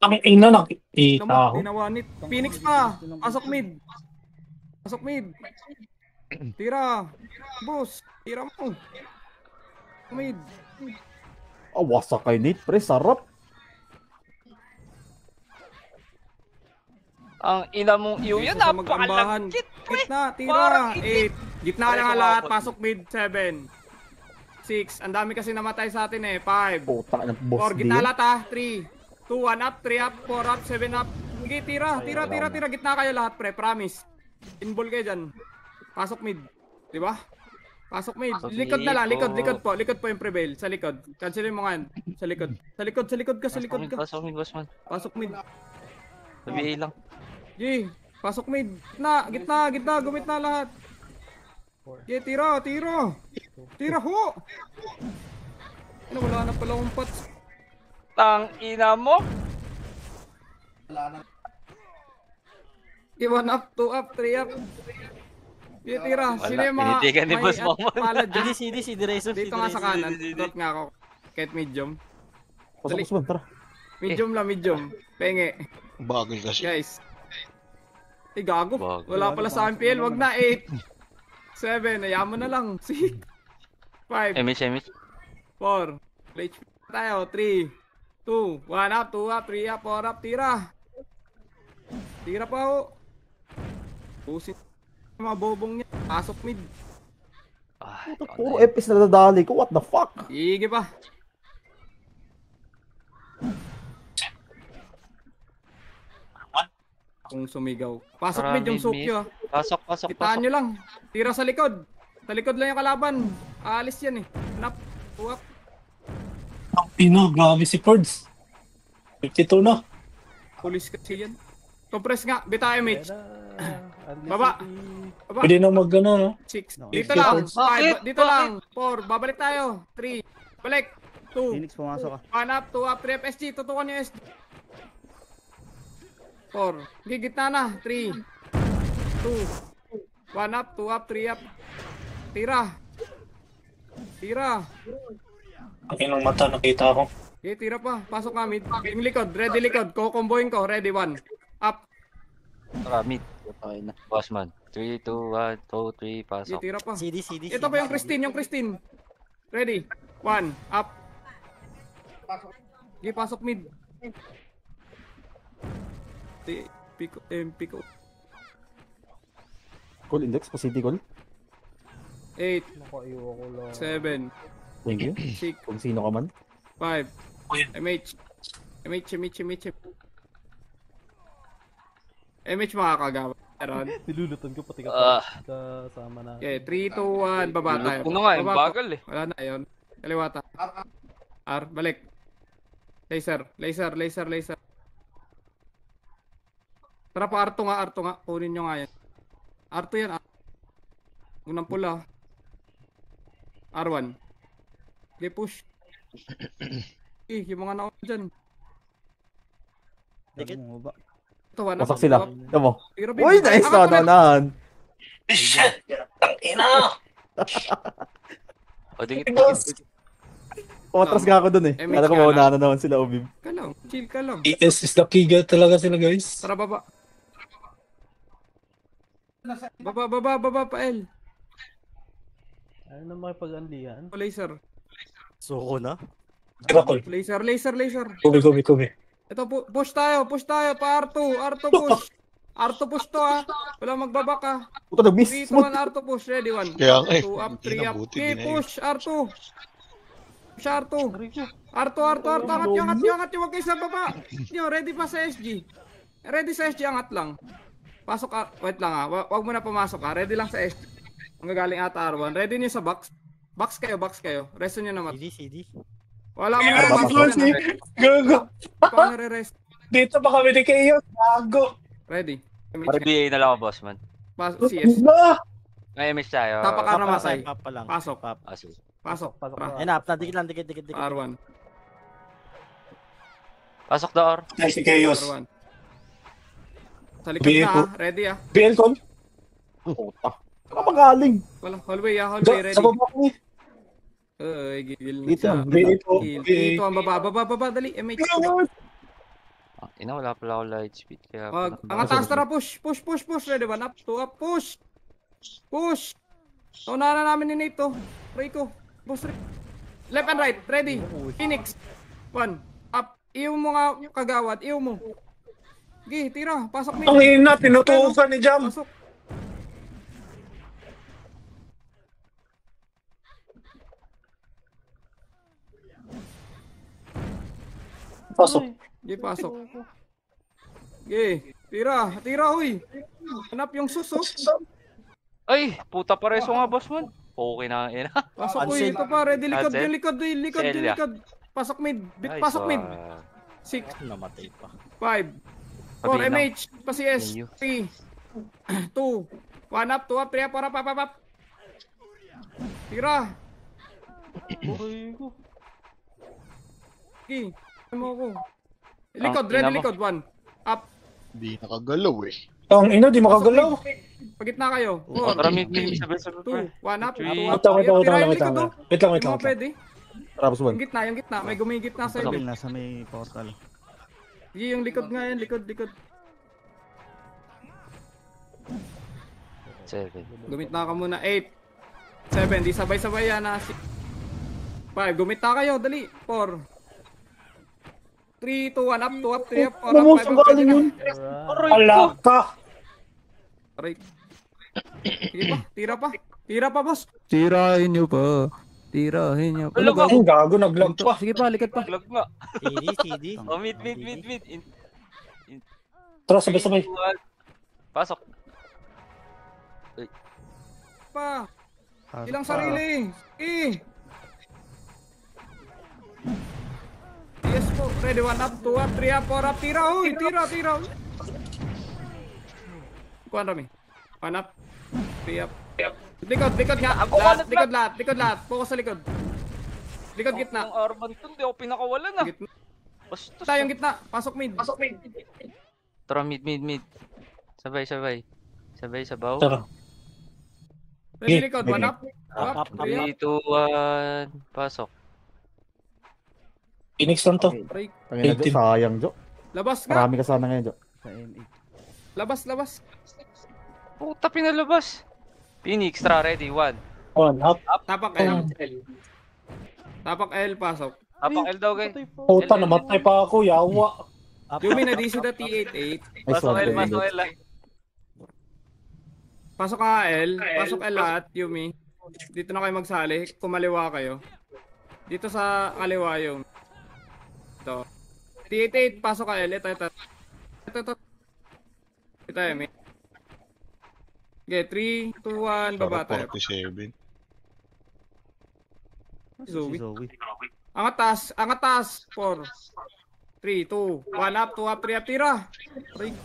Ang ina na. Tama, Itaho. dinawanit. Phoenix pa. Pasok mid. Tira. Boss, tira mo. Mid. Wasak kay Nate, pre. Sarap. Ang ina mong iyo yan, Isa sa mag-ambahan. napakalagkit, pre. Gitna, tira. Parang 8. Gitna lang ang lahat. Pasok mid. 7. 6. Ang dami kasi namatay sa atin eh. 5. Puta ng boss 4. Gitna din. lahat ha. 3. 2, 1 up, 3 up, 4 up, 7 up. Sige, tira. Gitna kayo lahat, pre. Promise. Inball kayo dyan. Pasok mid. Diba? Pasok mid. Likod na lang. Likod po. Likod po yung prevail. Sa likod. Cancelin mo nga yan. Sa likod ka. Pasok mid, boss man. Pasok mid. Sabi lang. Yee. Pasok mid. Gitna. Gumit na lahat. Yee, tira. Tira ho. Ano, wala na pala akong pots. Tang ina mo. 1 up, 2 up, 3 up. Yee, tira. Wala. Sino yung mga Tinitigan ni Boss Momon. palad dyan? CD, Razor, Dito nga sa kanan. Dot nga ako. Kahit medium. Pasok boss man, tara. Medium. Penge. Bagay kasi. Guys. Gago. Bago. Wala pala sa MPL. Wag na. 8. 7. Hayaan mo na lang. 6. 5. MH. 4. Play tayo. 3. 2. 1 up. 2 up. 3 up. 4 up. Tira. Tira pa ho. Pusin. Mga bobong niya. Pasok mid. Ay, Puro epis na nadadali ko. What the fuck? Sige pa. Kung sumigaw. Pasok mid yung Mid. Sukyo. Pasok. Kitaan nyo lang. Tira sa likod. Sa likod lang yung kalaban. Aalis yan eh. Hanap. Tuwak. Ang ina, grabe si Fords. 52 na. Pulis kasi yan. Compress nga. Bita MH. Baba. Baba. Pwede na mag-ano, no? 6. Dito lang. 5. Dito lang. 4. Babalik tayo. 3. Balik. 2. Phoenix, pumasok ka. 1 up, 2 up, 3 up, SG. Tutukan yung SG. 4. Gigitna na. 3. 2. 1 up, 2 up, 3 up. Tira. Tira. Ang inang mata, nakita ko. Okay, tira pa. Pasok ka mid. Yung likod. Ready likod. Kukombohin ko. Ready 1. Up. Mid. Okay na. Bossman. 3, 2, 1, 2, 3, Okay, pasok. tira pa. CD, CD. Ito pa yung Christine. Yung Christine. Ready. 1. Up. Okay, pasok mid. Pico. Pico. Call index, City call. 8. Nakaiwa ko lang. 7. Thank you. 6. Kung sino ka man. 5. MH. MH makakagawa. Meron. Nilulutan ko pati kasama na. Okay, 3, 2, 1. Baba tayo. Puno nga, yung Baba po. bagal eh. Wala na yun. Kaliwata. R. Balik. Laser. Tara pa, R2 nga. Kunin nyo nga yan. R2 yan. Unang pula. R1. Okay, push. Yung mga naon dyan. Dikit. Ito, one. Wasak sila. Ito mo. Tiro, Uy, nice na nanan. Shit! Ang ina! O, dingit. Umatras nga ako dun eh. MH Kala ko nga mauna na naman sila Ubib. Ka lang. Chill ka lang. ES is the key talaga sila, guys. Tara, baba. Baba pa, L. Ano na makipag-anlihan? Laser. Suko na. Miracle. Laser. Kubi. Ito, push tayo. Pa R2 push. R2 push to ha. Wala magbabak ha. Puta, nag-miss. 3, 2, 1, R2 push. Ready, 1. Kaya nga eh. 2 up, 3 up. Buti, Okay, di na push. R2. Push R2. Angat nyo. Huwag kayo sa baba. Nyo, ready pa sa SG. Angat lang. Pasok ka. Wait lang ha. Huwag mo na pumasok ha. Ready lang sa SG. Ang gagaling ata R1. Ready nyo sa box. Box kayo. Resto nyo naman. CD. Wala mo Kaya na ba, box si Gago. Paano re-rest? Dito pa kami ni Kayo. Gago. Ready. RBA na lang ako, Bossman. CS. Ba? May MS tayo. Tapak ka na masay. Pop pa lang. Pasok. Asus. Pasok. Tara. Ayun na, dikit lang. R1. Pasok door. Nice si Chaos. R1. Sa likod na ha. Ready ha. BL con? Puta. Saan ka magaling? Wala. Hallway ha. Hallway ready. Sa baba ko eh. Ay, gigil na Dito siya. lang. BL po. Dito ang baba. Dali. MH. Ina, wala pala ako light speed. Kaya Ang taas tara. Push. Ready. 1 up. 2 up. Push. Naunahan na namin ni Nate to. Rico. Boss Rico. Left and right. Ready. Phoenix. 1. Up. Iyaw mo nga kagawad. Iyaw mo. Sige, tira. Pasok mo. Ang ina, tinutukan ni Jam. Pasok. Pasok. Sige, pasok. Sige. Tira, huy. Hanap yung susok. Ay, puta pareso nga, Bossman. Okay na nga, ina. Pasok, huy. Ito pa. Ready, likod. Cancel? Yung likod. Celia. Pasok mid. Ay, Pasok mid. sa- 6, Namatay pa. 5, 4, Pabinaw. MH. Pa CS. Mayo. 3, 2, 1 up, 2 up, 3 up, 4 up. Tira. Aray ko. Sige. Ano ko? Likod, Ang ready, ina mo. likod. 1. Up. Hindi nakagalaw eh. Ang ina, di makagalaw. Pagitna kayo. Oh, 4, tara, mid, sabi. 2, 1 up, 2 Three. up. Wait lang. Tira yung likod, oh. Wait lang. Yung mga pwede. Tapos one. Yung gitna. May gumigitna sa Yung iyo. nasa may portal. Sige, yung likod nga yan. Likod. 7. Gumitna ka muna. 8, 7. Di sabay-sabay yan. 5. Gumitna kayo. Dali. 4. 3, 2, 1 up, 2 up, 3 up, 4 up, 5 up. Pwede na. Ala ka. Aray. Sige pa. Tira pa, boss. Tirahin nyo pa. Ano ba? Ang gago, naglag pa. Sige pa, likad pa. Lag nga. CD. Oh, mid. Tara, sabay-sabay. Pasok. Pa. Ilang sarili. Yes po. Ready, 1 up, 2 up, 3 up, 4 up. Tira, uy. Tira. Kuhan rami. 1 up, 3 up. Likod nga. Likod lahat. Focus sa likod. Likod gitna. Ang Arman to, hindi ako pinakawalan na. Gitna. Bastos. Tayong gitna. Pasok mid. Tara, mid. Sabay. Sabaw. Tara. Ready, likod. 1 up, 2 up, 3 up. 3, 2, 1, pasok. Phoenix lang to. Break. Tangina, Jo, sayang, Jo. Labas nga. Marami ka sana ngayon, Jo. Sa N8. Labas. Puta, pinalabas. Phoenix, tara, ready, 1. One up. Tapak L. Tapak L, pasok. Tapak L daw, guys. Puta, namatay pa ako. Yawa. Yumi na DC na T88. Nice Pasok one, L, Jo. pasok L. Pasok ka L. Pasok L lahat, Yumi. Dito na kayo magsali. Kumaliwa kayo. Dito sa kaliwa yung. Ito. T88, pasok ka L. Ito. Ito, Yumi. Okay, 3, 2, 1, baba tayo. 47. Zoe. Zoe. Angat taas. 4, 3, 2, 1 up, 2 up, 3 up, tira. Break.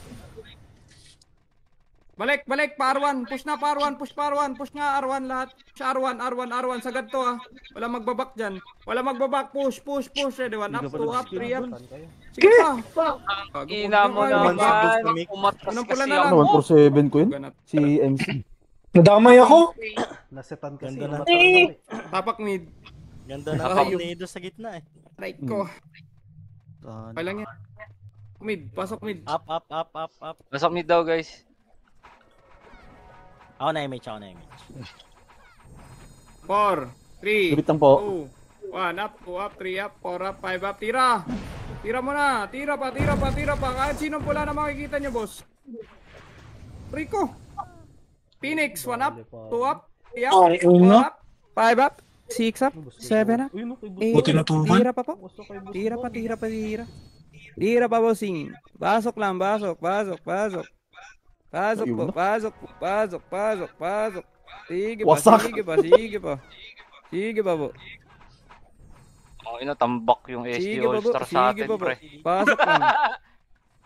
Balik, par1. Push na par1, push nga R1 lahat. Push R1, sagad to ah. Wala magbabak dyan. Push. Ready, 1 up, 2 up, 3 up. Sige pa. Ina mo naman. Umatras Anong pula kasi na lang? ako. 147 ko yun. Si MC. Nadamay ako. Nasetan kasi. Ganda na. Tapak mid. Ganda na Ayun. tornado sa gitna eh. Right ko. Saan? Okay lang yan. Mid, pasok mid. Up. Pasok mid daw, guys. Ako na image. 4, 3, Gabit lang po. 2, 1 up, 2 up, 3 up, 4 up, 5 up, tira! Tira mo na! Tira pa! Kahit sinong pula na makikita nyo, boss. Rico! Phoenix, 1 up, 2 up, 3 up, 4 up, 5 up, 6 up, 7 up, 8 Buti up. natuman. Tira pa po. Tira pa, bossing. Pasok lang, pasok. Pasok po. Sige Wasak. pa po. Ang ina, tambak yung SD All-Star sa atin, pre. Pasok lang.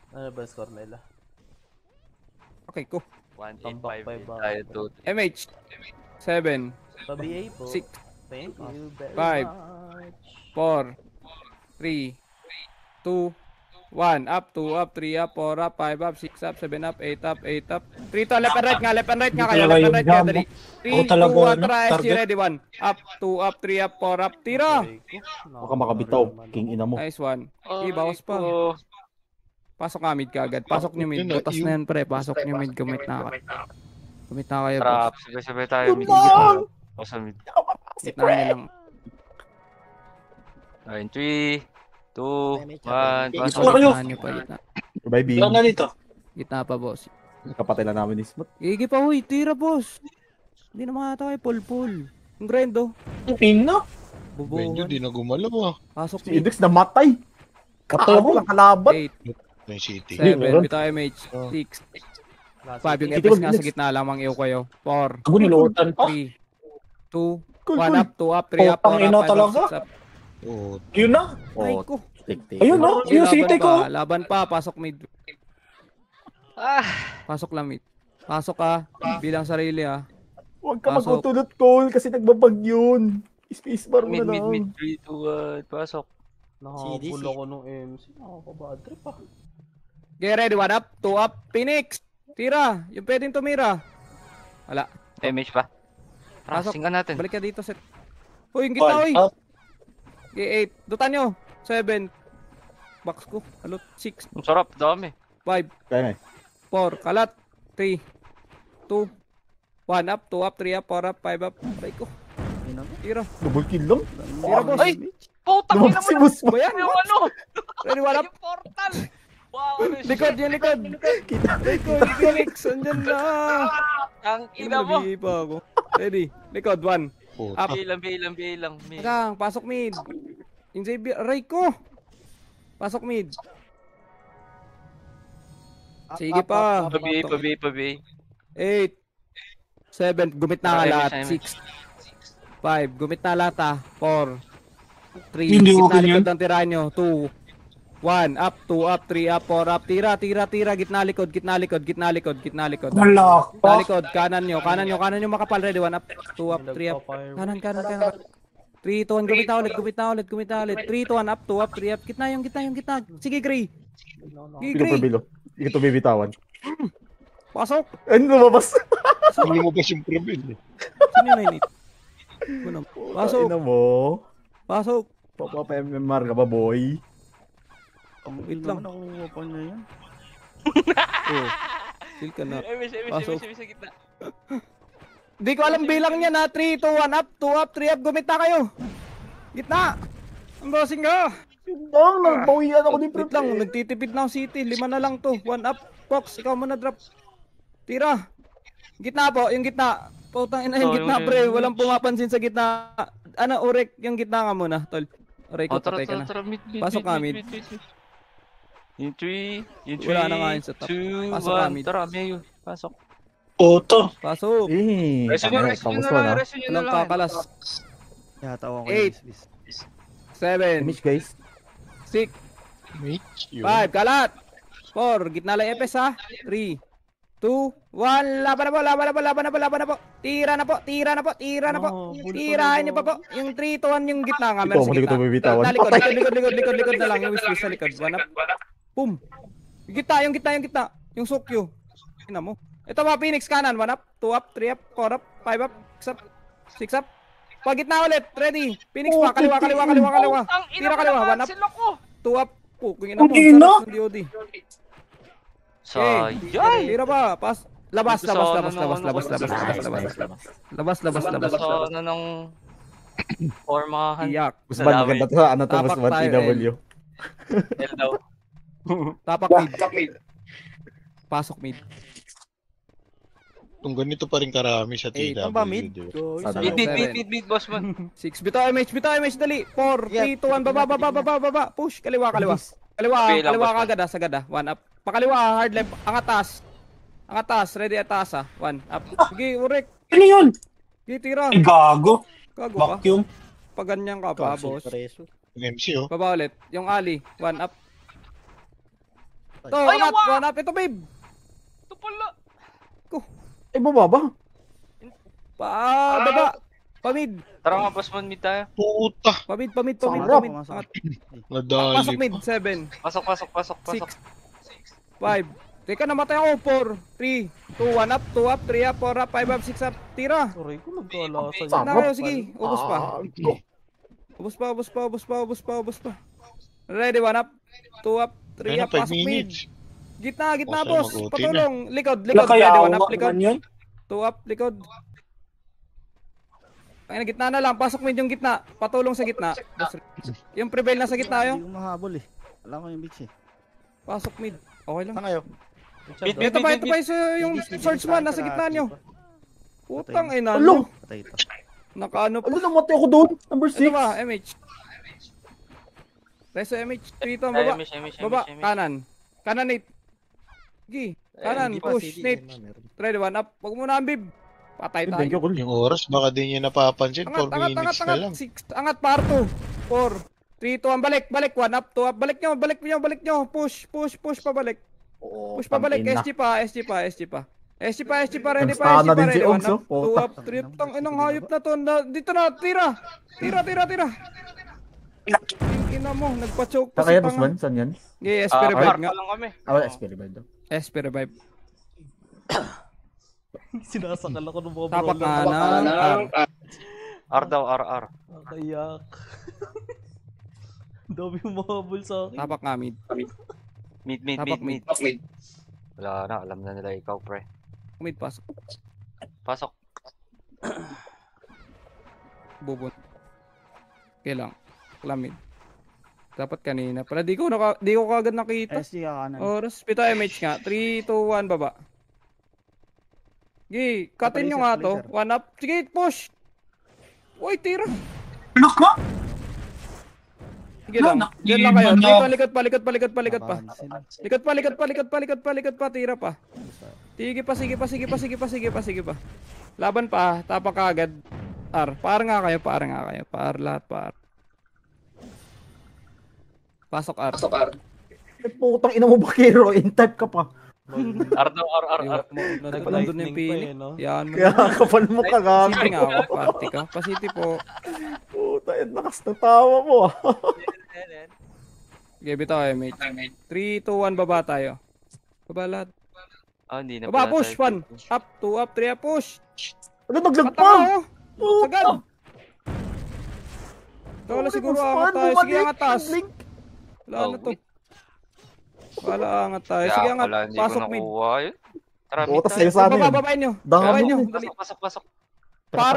Ano ba score nila? Okay, ko. 185 tayo to. MH. 7, Pa-BA po. 6, Thank you very 5, much. 4, 3, 2, 1 up, 2 up, 3 up, 4 up, 5 up, 6 up, 7 up, 8 up, 8 up. 3 to left and right kayo, dali. 3, 2, 1, try, SG ready, 1 up, 2 up, 3 up, 4 up, tira! Baka makabitaw. King ina mo. Nice one. Bawas pa. Pasok nga mid kagad. Pasok nyo mid. Butas na yan pre. Pasok nyo mid. Gumit na kayo. Trap, boss. sabay tayo. Mid. Pasok mid. Gitna nyo lang. Ayun, 3, 2, 1, pasok. Gitna nyo pa. Gitna. Bye, B. Yan na dito. Gitna pa boss. Kapatay lang namin ni Smooth. Gigi pa huy. Tira boss. Hindi na makata kayo. Pul. Yung grind oh. Pino. Benjo, Bubuhan. di na gumalaw ah. Pasok Si mid. Index namatay. Kaabo lang kalaban. 8, May City. 7. Bitaw MH. 6, 5. Yung FS nga sa gitna lamang iyo kayo. 4, Ako nilutan pa. 3, 2, Cool, 1 up, 2 up, 3 up, 4 up, 5 ina up, talaga. 6 up. Oo. Yun na. Ay Oh, ko. tik-tik. Ayun no. Yung city ko. Laban pa, pasok mid. Pasok lang mid. Pasok ka, bilang sarili ah. Huwag ka Pasok. magutulot, Cole, kasi nagbabag yun. Spacebar mo Mid, na lang. 3, 2, 1, pasok. Nakahabol ako nung MC. Nakakabad trip ah. Get ready, 1 up, 2 up, Phoenix! Tira! Yung pwedeng tumira. Wala. MH pa. Pasok. Rassing ka natin. Balik ka dito, set. Uy, yung gitna, uy! One up. Okay, 8. Dutan nyo. 7. Box ko. Alot. 6. Ang sarap, dami. 5. Kaya na eh. 4. Kalat. 3. 2. 1 up, 2 up, 3 up, 4 up, 5 up. Aray ko. Tira. Double kill lang. Tira, boss. Ay! Putang ina Lumabas mo si na! boss mo. Ba yan? Yung ano? Ready, 1 up. Yung portal! Wow, ano Likod, shit? yan likod. Likod, Phoenix. Andyan na. Ang ina mo! Nabihi pa ako. Ready. Likod, 1. Puta. Up. Bilang. Mid. Hanggang, pasok mid. Yung Xavier, aray ko. Pasok mid. Sige pa. Pabi. 8. 7. Gumit na ka Aray, lahat. Simon. 6. 5, gumit na lata. 4, 3, Hindi gitna okay likod yan. ng tira nyo. 2, 1, up, 2 up, 3 up, 4 up. Tira, tira, tira, gitna likod, gitna likod, gitna likod, gitna likod. Wala Gitna ka. likod, kanan nyo makapal. Ready, 1 up, 2 up, 3 up. Kanan. 3, 2, 1, gumit na ulit. 3, 2, 1, up, 2 up, 3 up. Gitna. Sige, Gray. Sige, Hindi ko Gray. pabilo. Hindi ko ito bibitawan. Pasok. Ano lumabas? Hindi mo ba yung prebil eh. Sino yun, Nate? Pasok. Ina mo. Pasok. Papa-MMR ka ba, boy? Wait lang. Nakuha niya yan. Oh. Chill ka na. Pasok. sa gitna. Di ko alam bilang niya na. 3, 2, 1 up, 2 up, 3 up. Gumit na kayo. Gitna. Ang bossing ka. Ang nagbawian ako ni Wait lang. Nagtitipid na ang city. 5 na lang to. 1 up. Fox, ikaw muna drop. Tira. Gitna po. Yung gitna. Putang ina yung gitna, pre. Walang pumapansin sa gitna. Ano, Urek. Yung gitna ka muna, tol. Urek, patay ka na. Mid. Pasok ka, mid. In 3, in 3, Wala na nga yun sa top. 2, Pasok ka, mid. 1. Tara, Mayo. Pasok. Oto. Pasok. Reso nyo na Walang kakalas. Yatawan ko 8, 7, Miss guys. 6, Mitch, 5, kalat. 4, gitna lang epes ha. 3, 2, 1, laban na po. Tira na po. Tirahin niyo pa po. Yung 3 to 1 yung gitna nga. Meron sa Hindi ko gitna. ito bibitawan. Likod na lang. Yung wish sa likod. One up. Boom. Yung gitna. Yung sukyo. Ina mo. Ito mga Phoenix kanan. 1 up, 2 up, 3 up, 4 up, 5 up, 6 up, 6 up. Pag gitna ulit. Ready. Phoenix pa. Kaliwa. Tira kaliwa. 1 up, 2 up. Kung ina mo. Sarap ng DOD. Sayang. Tira pa. Pas. Labas. Sana ng formahan. Iyak. Mas maganda to sa ano to, mas Tapak tayo, TW. L daw. Tapak mid. Pasok mid. Kung ganito pa rin karami sa Eh, TW. ano ba mid? di ba? Go, Sana. Mid, boss man. 6. Bitaw MH, dali. 4, 3, 2, 1, baba. Push. Kaliwa. Kaliwa kagad sa gada. 1 up. Pakaliwa, hard left. Angatas. Ready atas ha. 1 up. Sige, Urek. Ano yun? Sige, tira. Ay, gago. Gago ka. Vacuum. Pag ganyan ka pa, boss. Preso. Yung MC oh. Baba ulit. Yung Ali. 1 up. To, angat. 1 up. Ito, babe. Ito pala. Ay, bababa. Baba. Pamid. Tara nga, boss man, mid tayo. Puta! Pamid. Sarap. Angat. Nadali Pasok pa. mid. 7. Pasok. 6, 5. Teka, namatay ako. 4, 3, 2, 1 up, 2 up, 3 up, 4 up, 5 up, 6 up. Tira. Aray ko, nagkalasan. Saan na kayo? Sige, ubos pa. Ready, 1 up, 2 up, 3 Ano, up, 5 pasok mid. minutes. Gitna, Basta boss. mag-OT Patulong. Likod. Wala kaya Ready, 1 awa up, likod. naman yun? 2 up, likod. Ay, gitna na lang. Pasok mid yung gitna. Patulong sa gitna. Yung prevail na sa gitna Hindi yun. ko mahabol eh. Alam ko yung bitch eh. Pasok mid. Okay lang. Saan kayo? Ito pa yung swordsman. Nasa gitna nyo. Putang ina. Alo. Patay ito. Nakaano pa. Ano namatay ako doon? Number 6. Ito ba, MH? Reso MH, dito, baba. Baba, kanan. Kanan, Nate. Sige, kanan, push, Nate. Ready, 1 up. Huwag mo na ambib. Patay Thank you, tayo. Kul. Yung oras, baka di niya napapansin. 4 minutes na lang. 6, angat, par 2. 4, 3, 2, 1, balik, 1 up, 2 up. Balik nyo. Push, pabalik. Push pabalik, SG pa. SG pa, ready pa, Nagstana din si 1 Ogs, up, oh. 2 up, 3 up. Tang inang hayop na to. Dito na, tira. Ina mo, nagpa-choke pa Kaya, si Pang. Busman? Saan yan? Yeah, SP revive nga. lang kami. SP revive daw. SP revive. Sinasakal ako ng mga Tapak brawler. kanan. R daw, R. Nakayak. Dami yung mga ball sa akin. Tapak nga mid. Tapak Mid. Wala na, alam na nila ikaw, pre. Mid pasok. Pasok. Bubon. Kailang. Lamid. Dapat kanina. Pala di ko kagad nakita. SG ka kanan. Oras. Pito MH nga. 3, 2, 1, baba. Sige, cutin nyo nga to. 1 up. Sige, push. Uy, tira. Ano ka? Sige lang. Diyan lang kayo. Dito, likod pa. Likod pa. Tira pa. Sige pa. Laban pa. Tapak ka agad. Par nga kayo, par lahat, par. Pasok R. Putang ina mo ba, Kiro? In-type ka pa. R daw, R. Nandun yung pili. Yan mo Kaya na. kapal mo ka gago. City nga ako, party ka. Pa-city po. Puta, yan lakas na tawa mo ah. Give it tayo, mate. 3, 2, 1, baba tayo. Baba lahat. Hindi na Baba, pala push, tayo. 1. Up, 2, up, 3, up, push. Ano, naglag pa? Patama, oh. Sagad. Puta. Wala siguro Sorry, angat tayo. bumalik, Sige, angat taas. bumalik. Wala na to. wait. Wala angat tayo. Kaya Sige, angat. pala, hindi ko Pasok mid. nakuha yun. Tara, Oo, mid tas tayo. sa'yo sa amin. Bababain nyo. Dami. Babain nyo. Dali. Pasok. Par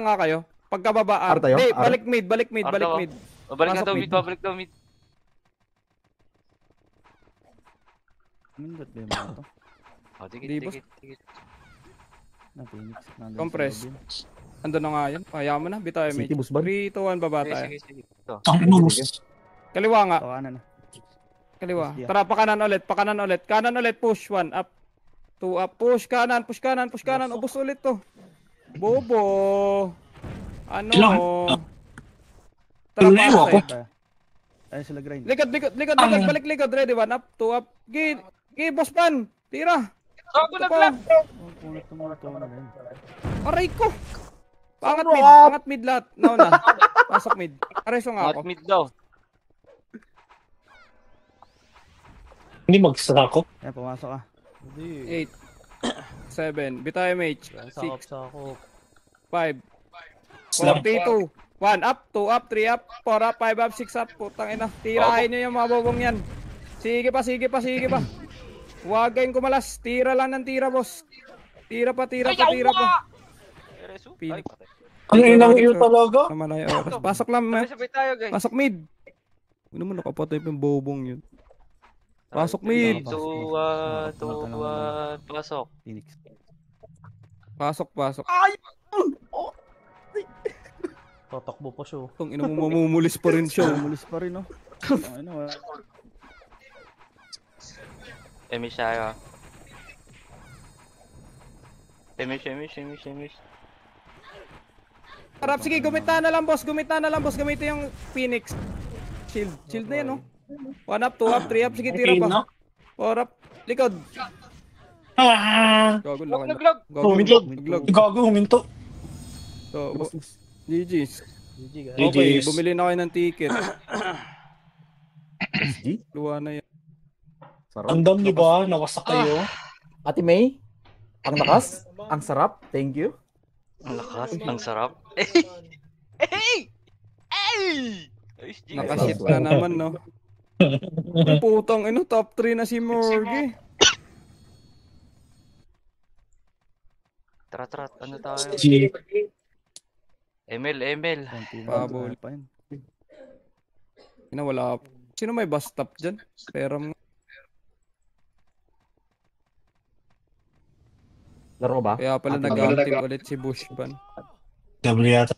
nga kayo. Pagkababa, R tayo? Hindi, R? balik mid. R daw. Babalik na Pasok daw mid. mid, babalik daw mid. Mindot ba yung mga to? Di ba? Tikit. Na Phoenix. Nandun sa Compress. loob yun. Andun na nga yun. Kaya mo na. Bitaw City mid. bus ba? 3, 2, 1, baba tayo. Sige. Ito. Ang inus. Kaliwa nga. Tawanan na. Kaliwa. Yeah. Tara, pakanan ulit. Kanan ulit. Push. 1 up. 2 up. Push kanan. Ubus ulit to. Bobo. Ano? Ilang? Tara, Ilang pa ako? Ayun sila grind. Likod. Balik likod. Ready, 1 up. 2 up. Gi, boss pan. Tira. Ako Ito naglag! Oh, punot ng mga to na rin. Aray ko. Sobrang Angat mid lahat. Nauna. Pasok mid. Areso nga ako. Not mid daw. Hindi mag-stra ko. Ayan, pumasok ka. 8 7 Bitaw MH 6 Sakop. 5 Slam. 4 3 2 1 up 2 up 3 up 4 up 5 up 6 up. Putang ina. Tirahin nyo yung mga bobong yan. Sige pa. Huwag kayong kumalas. Tira lang ng tira, boss. Tira pa. Resu? Pin. Ay, patay. Ang inang iyo talaga. Namalay oras. Pasok lang, Sabay tayo, guys. Pasok mid. Ano mo nakapatay pa yung bobong yun. Pasok mid. 2, 1, pasok. Phoenix. Pasok. Tatakbo pa siya. Itong ina mo mamumulis pa rin siya. Umulis pa rin, no? Ano, Emish tayo. Emish. Harap, sige, gumita na lang, boss. Gamitin yung Phoenix. Shield na yan, no? 1 up, 2 up, 3 up. Sige, tira pa. 4 up. Likod. Gago lang. Naglag! Gaglag. Gago, huminto. So, GG's. GG guys. Okay, GG's. bumili na kayo ng ticket. SG? Luwa na yan. Sarap. Andam niyo ba? Nawasak kayo. Ate May, ang lakas, ang sarap, thank you. Ang lakas, ang sarap. Ayos, G. Nakaship na naman, no? Putang ino, top 3 na si Morgie. Tara, ano tayo? G. ML. Pabol. pa yun. Wala. Sino may bus stop dyan? Pera mo. Laro ba? Kaya pala Ate, nag-active ulit si Bushban. W yata.